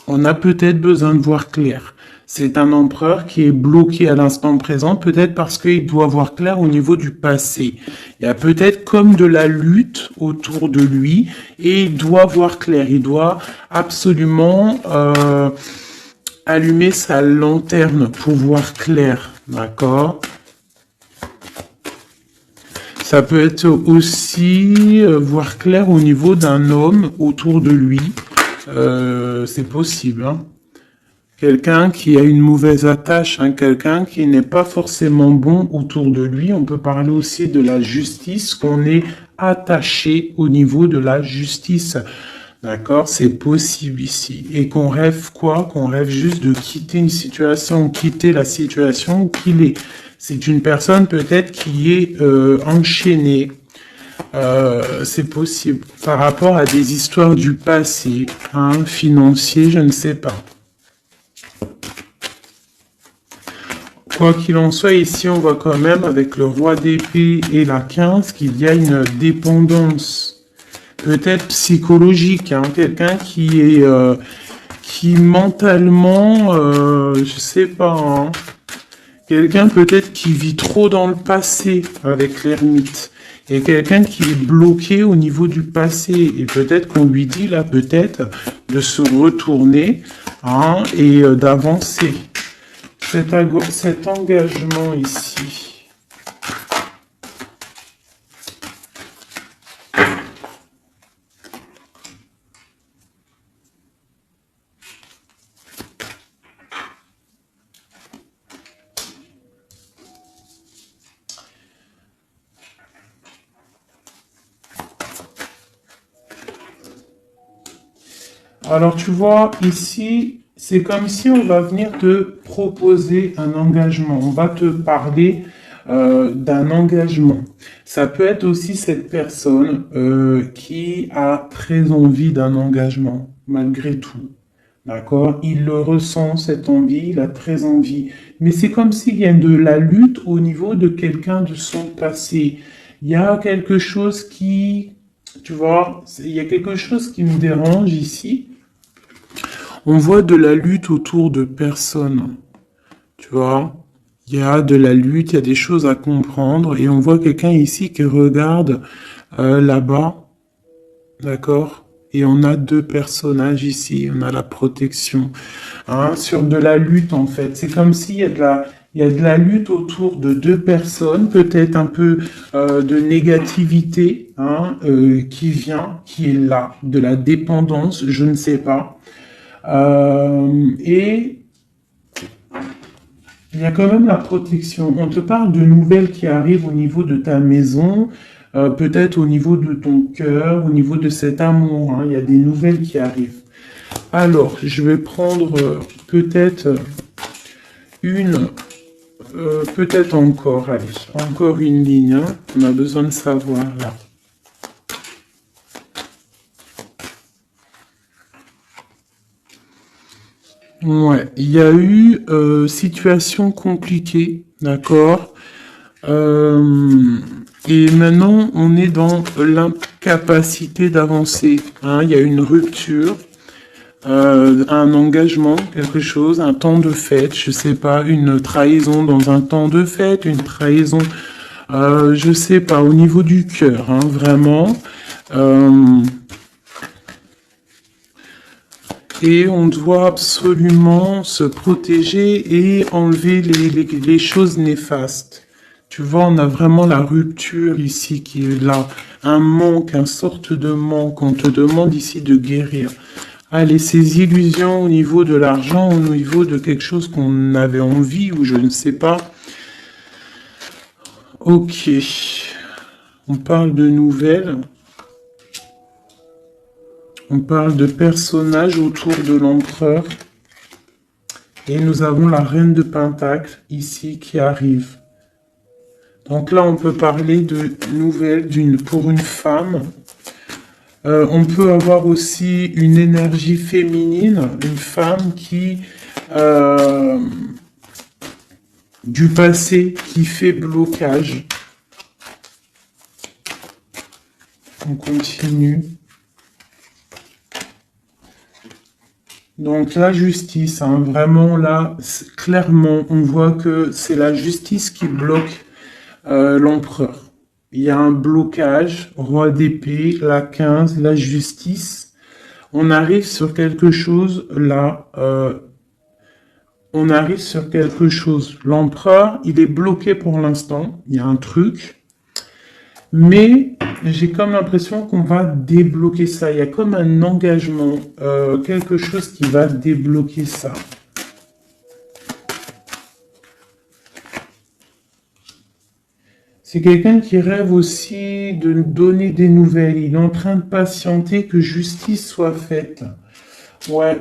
On a peut-être besoin de voir clair. C'est un empereur qui est bloqué à l'instant présent, peut-être parce qu'il doit voir clair au niveau du passé. Il y a peut-être comme de la lutte autour de lui, et il doit voir clair. Il doit absolument allumer sa lanterne pour voir clair. D'accord ? Ça peut être aussi voir clair au niveau d'un homme autour de lui. C'est possible. Hein. Quelqu'un qui a une mauvaise attache, hein, quelqu'un qui n'est pas forcément bon autour de lui. On peut parler aussi de la justice, qu'on est attaché au niveau de la justice. D'accord, c'est possible ici. Et qu'on rêve quoi? Qu'on rêve juste de quitter une situation, quitter la situation où qu'il est. C'est une personne peut-être qui est enchaînée. C'est possible. Par rapport à des histoires du passé, hein, financier, je ne sais pas. Quoi qu'il en soit, ici, on voit quand même, avec le roi d'épée et la 15, qu'il y a une dépendance, peut-être psychologique, hein, quelqu'un qui est, qui mentalement, je sais pas, hein, Quelqu'un peut-être qui vit trop dans le passé avec l'ermite. Et quelqu'un qui est bloqué au niveau du passé. Et peut-être qu'on lui dit là, peut-être, de se retourner hein, et d'avancer. Cet engagement ici. Alors tu vois, ici, c'est comme si on va venir te proposer un engagement. On va te parler d'un engagement. Ça peut être aussi cette personne qui a très envie d'un engagement, malgré tout. D'accord? Il le ressent, cette envie, il a très envie. Mais c'est comme s'il y a de la lutte au niveau de quelqu'un de son passé. Il y a quelque chose qui, tu vois, il y a quelque chose qui me dérange ici. On voit de la lutte autour de personnes, tu vois. Il y a de la lutte, il y a des choses à comprendre, et on voit quelqu'un ici qui regarde là-bas, d'accord? Et on a deux personnages ici, on a la protection, hein, sur de la lutte en fait. C'est comme s'il y a il y a de la lutte autour de deux personnes, peut-être un peu de négativité hein, qui est là, de la dépendance, je ne sais pas. Et il y a quand même la protection. On te parle de nouvelles qui arrivent au niveau de ta maison, peut-être au niveau de ton cœur, au niveau de cet amour. Hein. Il y a des nouvelles qui arrivent. Alors, je vais prendre peut-être peut-être encore, allez, encore une ligne. Hein. On a besoin de savoir là. Ouais, il y a eu situation compliquée, d'accord. Et maintenant, on est dans l'incapacité d'avancer. Hein. Il y a une rupture, un engagement, quelque chose, un temps de fête, je sais pas, une trahison dans un temps de fête, une trahison, je sais pas, au niveau du cœur, hein, vraiment. Et on doit absolument se protéger et enlever les choses néfastes. Tu vois, on a vraiment la rupture ici qui est là. Un manque, une sorte de manque. On te demande ici de guérir. Allez, ces illusions au niveau de l'argent, au niveau de quelque chose qu'on avait envie ou je ne sais pas. Ok. On parle de nouvelles. On parle de personnages autour de l'empereur. Et nous avons la reine de Pentacle ici qui arrive. Donc là, on peut parler de nouvelles pour une femme. On peut avoir aussi une énergie féminine, une femme qui du passé qui fait blocage. On continue. Donc la justice, hein, vraiment là, clairement, on voit que c'est la justice qui bloque l'empereur. Il y a un blocage, roi d'épée, la 15, la justice. On arrive sur quelque chose là, on arrive sur quelque chose. L'empereur, il est bloqué pour l'instant, il y a un truc. Mais j'ai comme l'impression qu'on va débloquer ça. Il y a comme un engagement, quelque chose qui va débloquer ça. C'est quelqu'un qui rêve aussi de donner des nouvelles. Il est en train de patienter que justice soit faite. Ouais.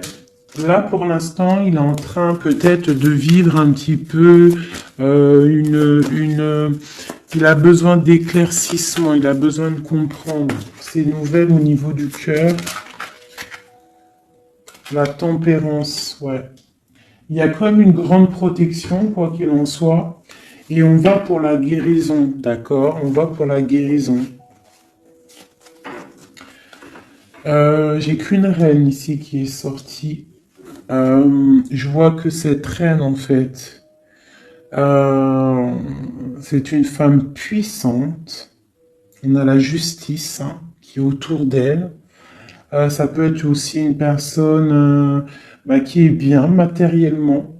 Là, pour l'instant, il est en train peut-être de vivre un petit peu il a besoin d'éclaircissement, il a besoin de comprendre ces nouvelles au niveau du cœur. La tempérance, ouais. Il y a comme une grande protection, quoi qu'il en soit. Et on va pour la guérison, d'accord? On va pour la guérison. J'ai qu'une reine ici qui est sortie. Je vois que cette reine, en fait, Euh, c'est une femme puissante. On a la justice hein, qui est autour d'elle. Ça peut être aussi une personne qui est bien matériellement.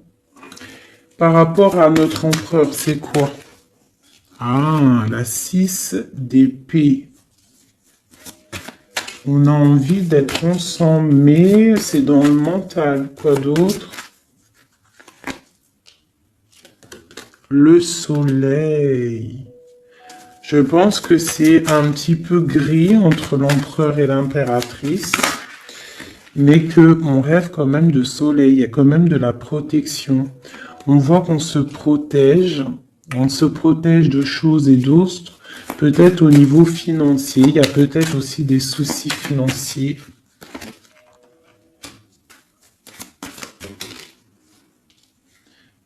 Par rapport à notre empereur, c'est quoi? Ah, la 6 d'épée. On a envie d'être ensemble, mais c'est dans le mental. Quoi d'autre? Le soleil. Je pense que c'est un petit peu gris entre l'empereur et l'impératrice, mais qu'on rêve quand même de soleil, il y a quand même de la protection. On voit qu'on se protège, on se protège de choses et d'autres, peut-être au niveau financier, il y a peut-être aussi des soucis financiers.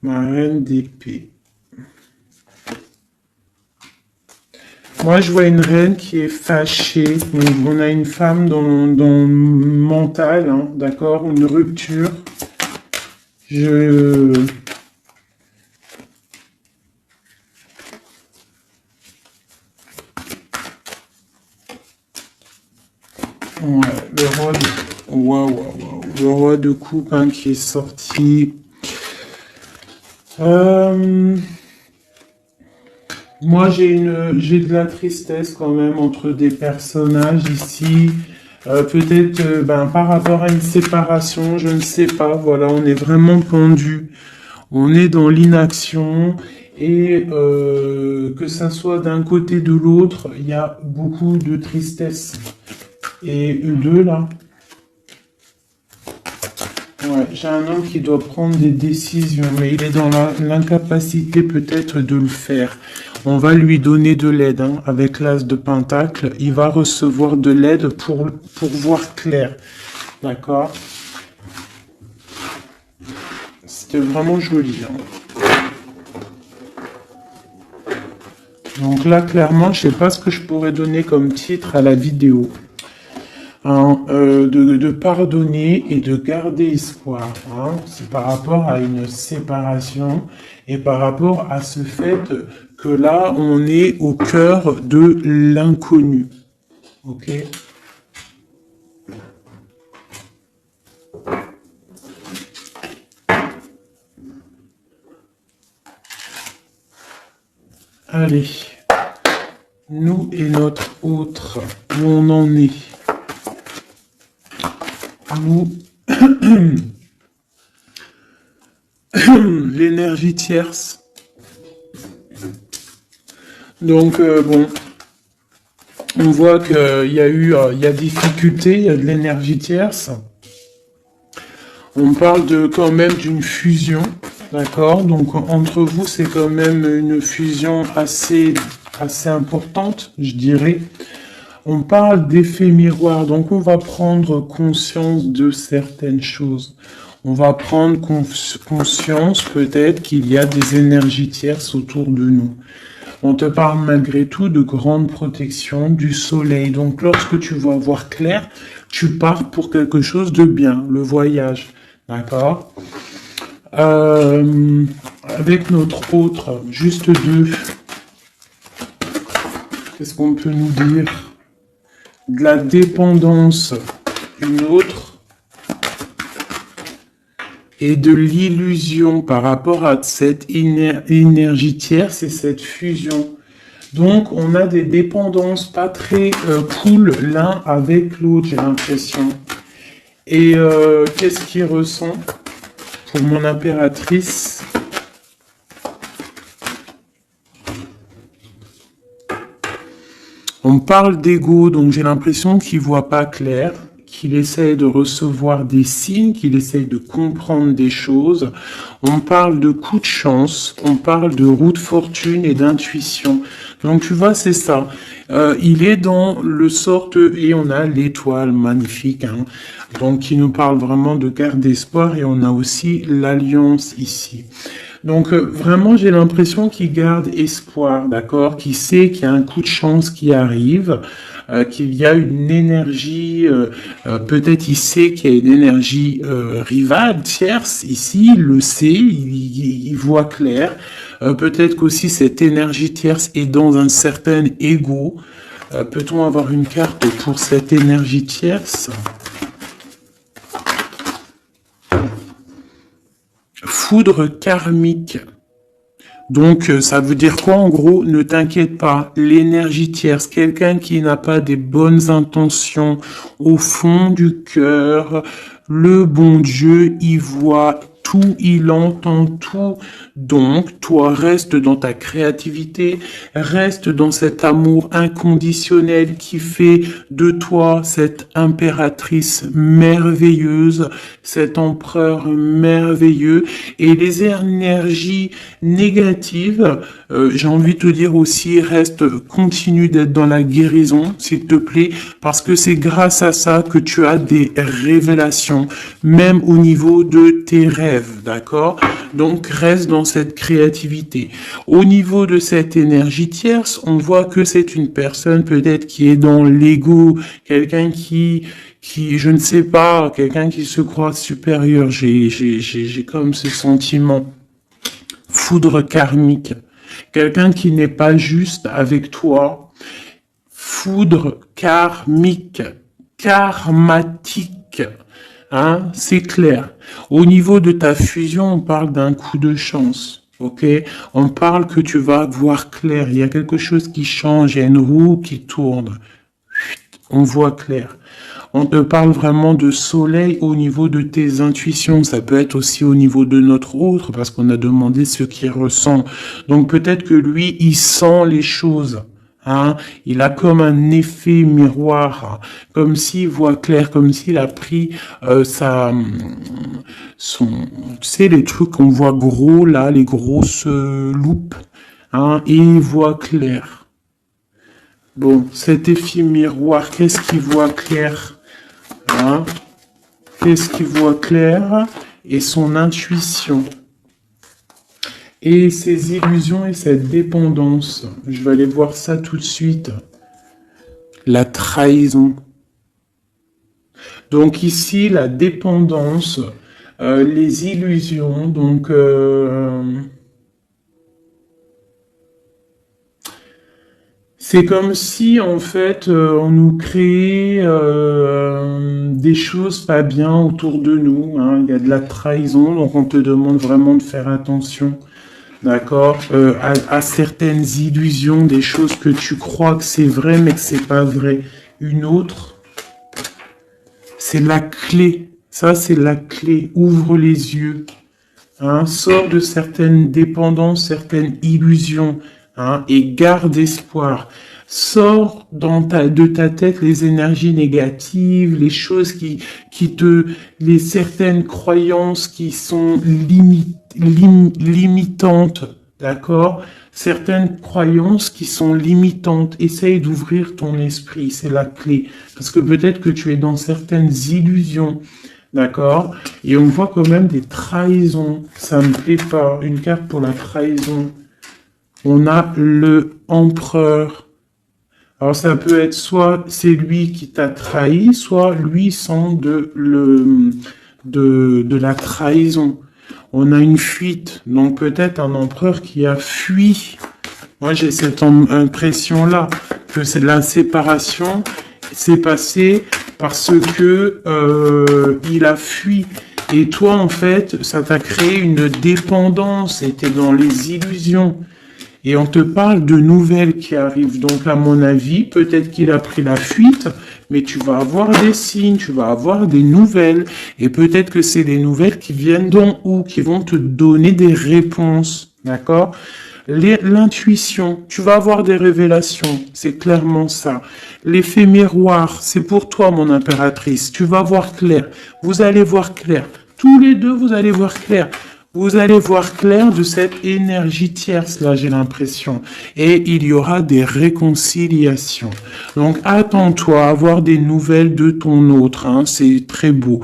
Ma reine d'épée. Moi, je vois une reine qui est fâchée. Donc, on a une femme dans le mental, hein, d'accord, une rupture. Ouais, le roi de coupe hein, qui est sorti. Moi, j'ai de la tristesse quand même entre des personnages ici. Peut-être par rapport à une séparation, je ne sais pas. Voilà, on est vraiment pendu. On est dans l'inaction et que ça soit d'un côté ou de l'autre, il y a beaucoup de tristesse. Et eux deux là. Ouais, j'ai un homme qui doit prendre des décisions, mais il est dans l'incapacité peut-être de le faire. On va lui donner de l'aide, hein, avec l'as de Pentacle. Il va recevoir de l'aide pour voir clair. D'accord? C'était vraiment joli. Hein. Donc là, clairement, je sais pas ce que je pourrais donner comme titre à la vidéo. Hein, de pardonner et de garder espoir. Hein. C'est par rapport à une séparation et par rapport à ce fait que là, on est au cœur de l'inconnu. Ok? Allez. Nous et notre autre, où on en est. Nous, l'énergie tierce. Donc, bon, on voit qu'il y a difficulté, il y a de l'énergie tierce. On parle quand même d'une fusion, d'accord? Donc, entre vous, c'est quand même une fusion assez importante, je dirais. On parle d'effet miroir, donc on va prendre conscience de certaines choses. On va prendre conscience peut-être qu'il y a des énergies tierces autour de nous. On te parle malgré tout de grande protection du soleil. Donc lorsque tu vas voir clair, tu pars pour quelque chose de bien, le voyage. D'accord? Avec notre autre, juste deux. Qu'est-ce qu'on peut nous dire? De la dépendance, une autre, et de l'illusion par rapport à cette énergie tierce et cette fusion. Donc, on a des dépendances pas très cool l'un avec l'autre, j'ai l'impression. Et qu'est-ce qu'il ressent pour mon impératrice? On parle d'ego, donc j'ai l'impression qu'il voit pas clair, qu'il essaye de recevoir des signes, qu'il essaye de comprendre des choses. On parle de coup de chance, on parle de roue de fortune et d'intuition. Donc tu vois, c'est ça. Il est dans le sorte, et on a l'étoile magnifique, hein, donc qui nous parle vraiment de garde d'espoir, et on a aussi l'alliance ici. Donc vraiment, j'ai l'impression qu'il garde espoir, d'accord, qu'il sait qu'il y a un coup de chance qui arrive, qu'il y a une énergie, peut-être il sait qu'il y a une énergie rivale, tierce, ici, il le sait, il voit clair. Peut-être qu'aussi cette énergie tierce est dans un certain ego. Peut-on avoir une carte pour cette énergie tierce? Foudre karmique. Donc, ça veut dire quoi en gros? Ne t'inquiète pas, l'énergie tierce, quelqu'un qui n'a pas des bonnes intentions au fond du cœur, le bon Dieu, il voit tout, il entend tout. Donc, toi, reste dans ta créativité, reste dans cet amour inconditionnel qui fait de toi cette impératrice merveilleuse, cet empereur merveilleux. Et les énergies négatives, j'ai envie de te dire aussi, continue d'être dans la guérison, s'il te plaît, parce que c'est grâce à ça que tu as des révélations, même au niveau de tes rêves, d'accord? Donc, reste dans cette créativité. Au niveau de cette énergie tierce, on voit que c'est une personne peut-être qui est dans l'ego, quelqu'un qui, je ne sais pas, quelqu'un qui se croit supérieur. J'ai comme ce sentiment. Foudre karmique. Quelqu'un qui n'est pas juste avec toi. Foudre karmique. Karmatique. Hein, c'est clair. Au niveau de ta fusion, on parle d'un coup de chance. Ok? On parle que tu vas voir clair. Il y a quelque chose qui change. Il y a une roue qui tourne. On voit clair. On te parle vraiment de soleil au niveau de tes intuitions. Ça peut être aussi au niveau de notre autre, parce qu'on a demandé ce qu'il ressent. Donc peut-être que lui, il sent les choses. Hein, il a comme un effet miroir, comme s'il voit clair, comme s'il a pris tu sais, les trucs qu'on voit gros là, les grosses loupes, hein, et il voit clair. Bon, cet effet miroir, qu'est-ce qu'il voit clair, hein? Qu'est-ce qu'il voit clair? Et son intuition. Et ses illusions et cette dépendance. Je vais aller voir ça tout de suite. La trahison. Donc ici, la dépendance, les illusions, donc... c'est comme si, en fait, on nous créait des choses pas bien autour de nous. Hein. Il y a de la trahison, donc on te demande vraiment de faire attention. D'accord, à certaines illusions, des choses que tu crois que c'est vrai, mais que c'est pas vrai. Une autre, c'est la clé. Ça, c'est la clé. Ouvre les yeux. Hein, sors de certaines dépendances, certaines illusions. Hein, et garde espoir. Sors de ta tête les énergies négatives, les choses les certaines croyances qui sont limitantes, d'accord? Certaines croyances qui sont limitantes. Essaye d'ouvrir ton esprit, c'est la clé. Parce que peut-être que tu es dans certaines illusions, d'accord? Et on voit quand même des trahisons. Ça me plaît pas. Une carte pour la trahison. On a le empereur. Alors ça peut être soit c'est lui qui t'a trahi, soit lui sent de la trahison. On a une fuite, donc peut-être un empereur qui a fui. Moi j'ai cette impression-là, que c'est la séparation s'est passée parce que il a fui. Et toi en fait, ça t'a créé une dépendance, et t'es dans les illusions. Et on te parle de nouvelles qui arrivent. Donc, à mon avis, peut-être qu'il a pris la fuite, mais tu vas avoir des signes, tu vas avoir des nouvelles. Et peut-être que c'est des nouvelles qui viennent d'en haut, qui vont te donner des réponses. D'accord? L'intuition, tu vas avoir des révélations. C'est clairement ça. L'effet miroir, c'est pour toi, mon impératrice. Tu vas voir clair. Vous allez voir clair. Tous les deux, vous allez voir clair. Vous allez voir clair de cette énergie tierce, là, j'ai l'impression. Et il y aura des réconciliations. Donc, attends-toi à avoir des nouvelles de ton autre. Hein, c'est très beau.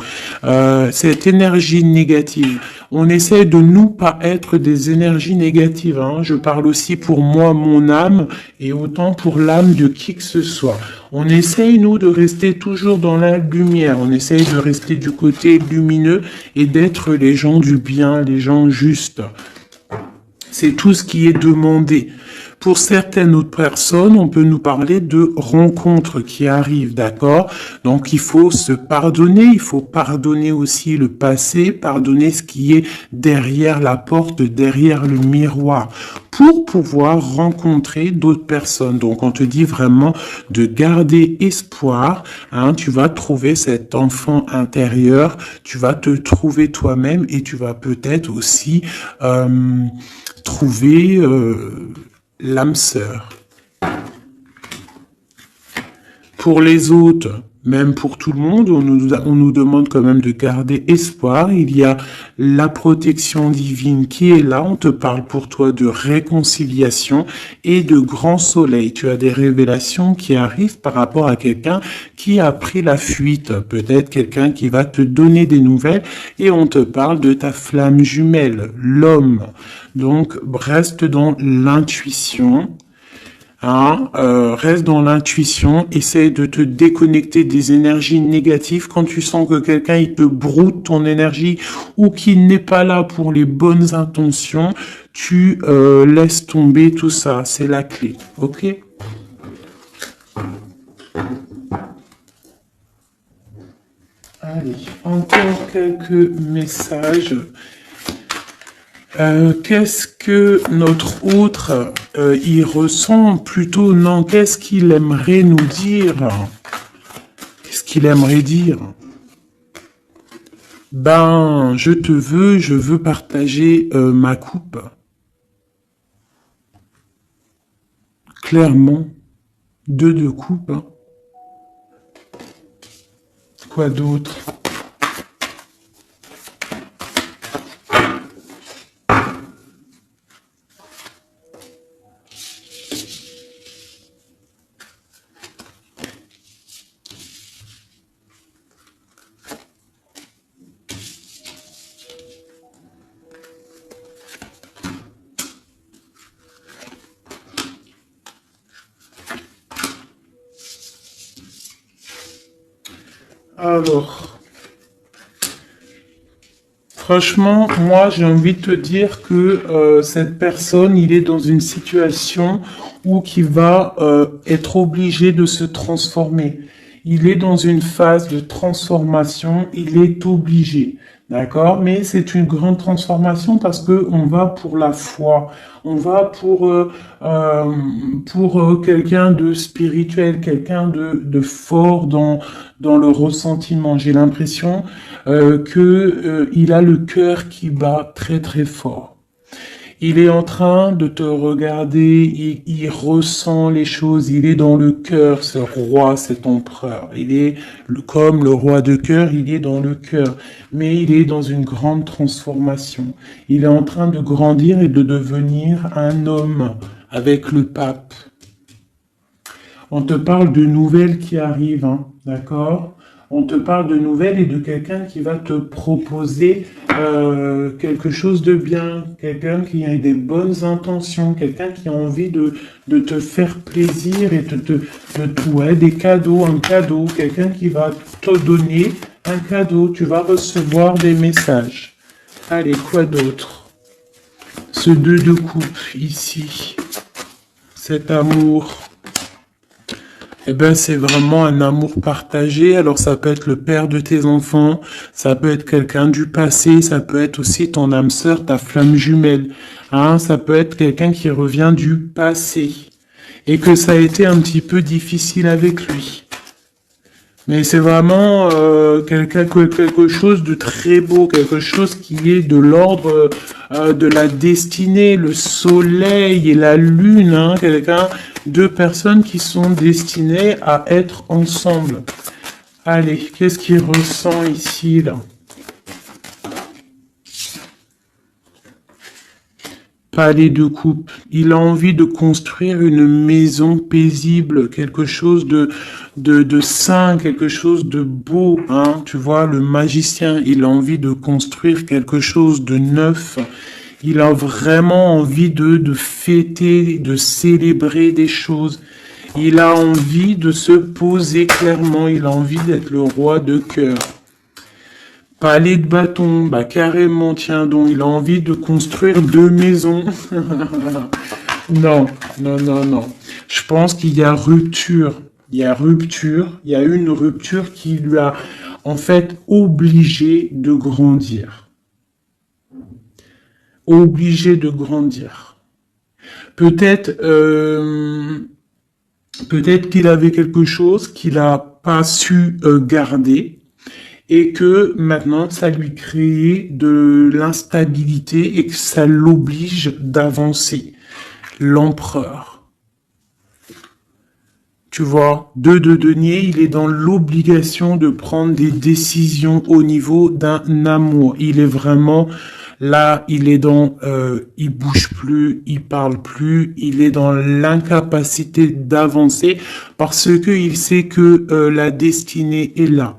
Cette énergie négative. On essaie de nous pas être des énergies négatives. Hein. Je parle aussi pour moi, mon âme, et autant pour l'âme de qui que ce soit. On essaye, nous, de rester toujours dans la lumière. On essaye de rester du côté lumineux et d'être les gens du bien, les gens justes. C'est tout ce qui est demandé. Pour certaines autres personnes, on peut nous parler de rencontres qui arrivent, d'accord? Donc, il faut se pardonner, il faut pardonner aussi le passé, pardonner ce qui est derrière la porte, derrière le miroir, pour pouvoir rencontrer d'autres personnes. Donc, on te dit vraiment de garder espoir, hein, tu vas trouver cet enfant intérieur, tu vas te trouver toi-même et tu vas peut-être aussi trouver l'âme sœur. Pour les autres, même pour tout le monde, on nous demande quand même de garder espoir. Il y a la protection divine qui est là. On te parle pour toi de réconciliation et de grand soleil. Tu as des révélations qui arrivent par rapport à quelqu'un qui a pris la fuite. Peut-être quelqu'un qui va te donner des nouvelles et on te parle de ta flamme jumelle, l'homme. Donc, reste dans l'intuition. Hein, reste dans l'intuition, essaie de te déconnecter des énergies négatives. Quand tu sens que quelqu'un il te broute ton énergie ou qu'il n'est pas là pour les bonnes intentions, tu laisses tomber tout ça. C'est la clé, ok? Allez, encore quelques messages. Qu'est-ce que notre autre y ressent plutôt? Non, qu'est-ce qu'il aimerait nous dire? Qu'est-ce qu'il aimerait dire? Ben, je veux partager ma coupe. Clairement, deux de coupe. Hein. Quoi d'autre? Alors, franchement, moi, j'ai envie de te dire que cette personne, il est dans une situation où il va être obligé de se transformer. Il est dans une phase de transformation, il est obligé, d'accord? Mais c'est une grande transformation parce que on va pour la foi, on va pour quelqu'un de spirituel, quelqu'un de fort dans le ressentiment. J'ai l'impression que il a le cœur qui bat très très fort. Il est en train de te regarder, il ressent les choses, il est dans le cœur, ce roi, cet empereur. Il est comme le roi de cœur, il est dans le cœur, mais il est dans une grande transformation. Il est en train de grandir et de devenir un homme avec le pape. On te parle de nouvelles qui arrivent, hein, d'accord ? On te parle de nouvelles et de quelqu'un qui va te proposer quelque chose de bien, quelqu'un qui a des bonnes intentions, quelqu'un qui a envie de te faire plaisir et ouais, des cadeaux, un cadeau, quelqu'un qui va te donner un cadeau, tu vas recevoir des messages. Allez, quoi d'autre? Ce 2 de coupe ici, cet amour. Eh ben, c'est vraiment un amour partagé. Alors, ça peut être le père de tes enfants, ça peut être quelqu'un du passé, ça peut être aussi ton âme sœur, ta flamme jumelle. Hein, ça peut être quelqu'un qui revient du passé et que ça a été un petit peu difficile avec lui. Mais c'est vraiment quelque chose de très beau, quelque chose qui est de l'ordre de la destinée, le soleil et la lune, hein, deux personnes qui sont destinées à être ensemble. Allez, qu'est-ce qu'il ressent ici, là? Palais de coupe. Il a envie de construire une maison paisible, quelque chose de sain, quelque chose de beau, hein. Tu vois, le magicien, il a envie de construire quelque chose de neuf. Il a vraiment envie de fêter, de célébrer des choses. Il a envie de se poser clairement. Il a envie d'être le roi de cœur. Palais de bâton, bah carrément, tiens donc, il a envie de construire 2 maisons. Non, non, non, non. Je pense qu'il y a rupture. Il y a rupture. Il y a une rupture qui lui a, en fait, obligé de grandir. Obligé de grandir. Peut-être, peut-être qu'il avait quelque chose qu'il a pas su garder et que maintenant ça lui crée de l'instabilité et que ça l'oblige d'avancer. L'empereur. Tu vois, de denier, il est dans l'obligation de prendre des décisions au niveau d'un amour. Il est vraiment là, il est dans, il bouge plus, il parle plus, il est dans l'incapacité d'avancer parce que il sait que la destinée est là.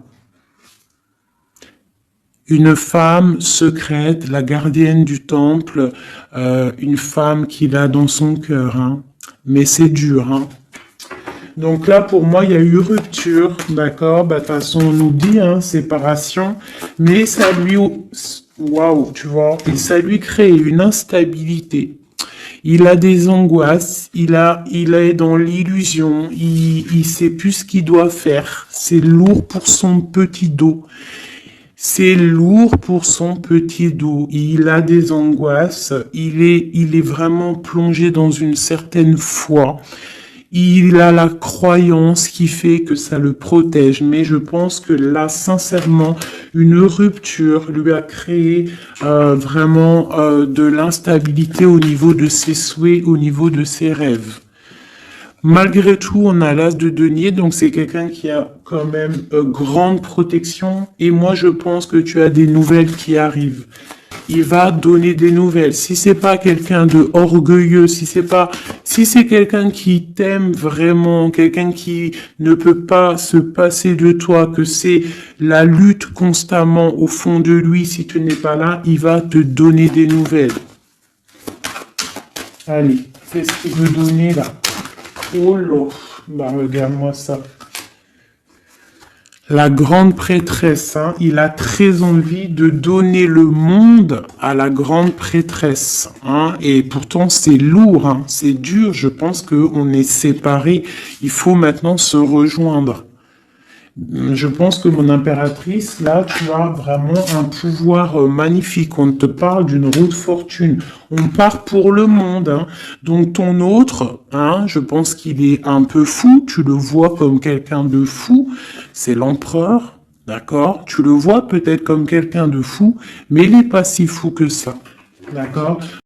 Une femme secrète, la gardienne du temple, une femme qu'il a dans son cœur, hein. Mais c'est dur, hein. Donc là, pour moi, il y a eu rupture, d'accord? Bah, de toute façon, on nous dit, hein, séparation, mais ça lui, waouh, tu vois, et ça lui crée une instabilité. Il a des angoisses, il est dans l'illusion, il sait plus ce qu'il doit faire. C'est lourd pour son petit dos. C'est lourd pour son petit dos. Il a des angoisses. Il est vraiment plongé dans une certaine foi. Il a la croyance qui fait que ça le protège, mais je pense que là, sincèrement, une rupture lui a créé vraiment de l'instabilité au niveau de ses souhaits, au niveau de ses rêves. Malgré tout, on a l'as de denier, donc c'est quelqu'un qui a quand même grande protection. Et moi, je pense que tu as des nouvelles qui arrivent. Il va donner des nouvelles. Si c'est pas quelqu'un de orgueilleux, si c'est quelqu'un qui t'aime vraiment, quelqu'un qui ne peut pas se passer de toi, que c'est la lutte constamment au fond de lui, si tu n'es pas là, il va te donner des nouvelles. Allez, qu'est-ce qu'il veut donner là? Oh là, bah regarde-moi ça. La grande prêtresse, hein, il a très envie de donner le monde à la grande prêtresse, hein, et pourtant c'est lourd, hein, c'est dur. Je pense qu'on est séparés. Il faut maintenant se rejoindre. Je pense que mon impératrice, là, tu as vraiment un pouvoir magnifique. On te parle d'une roue de fortune. On part pour le monde, hein. Donc ton autre, hein, je pense qu'il est un peu fou. Tu le vois comme quelqu'un de fou. C'est l'empereur, d'accord? Tu le vois peut-être comme quelqu'un de fou, mais il n'est pas si fou que ça, d'accord?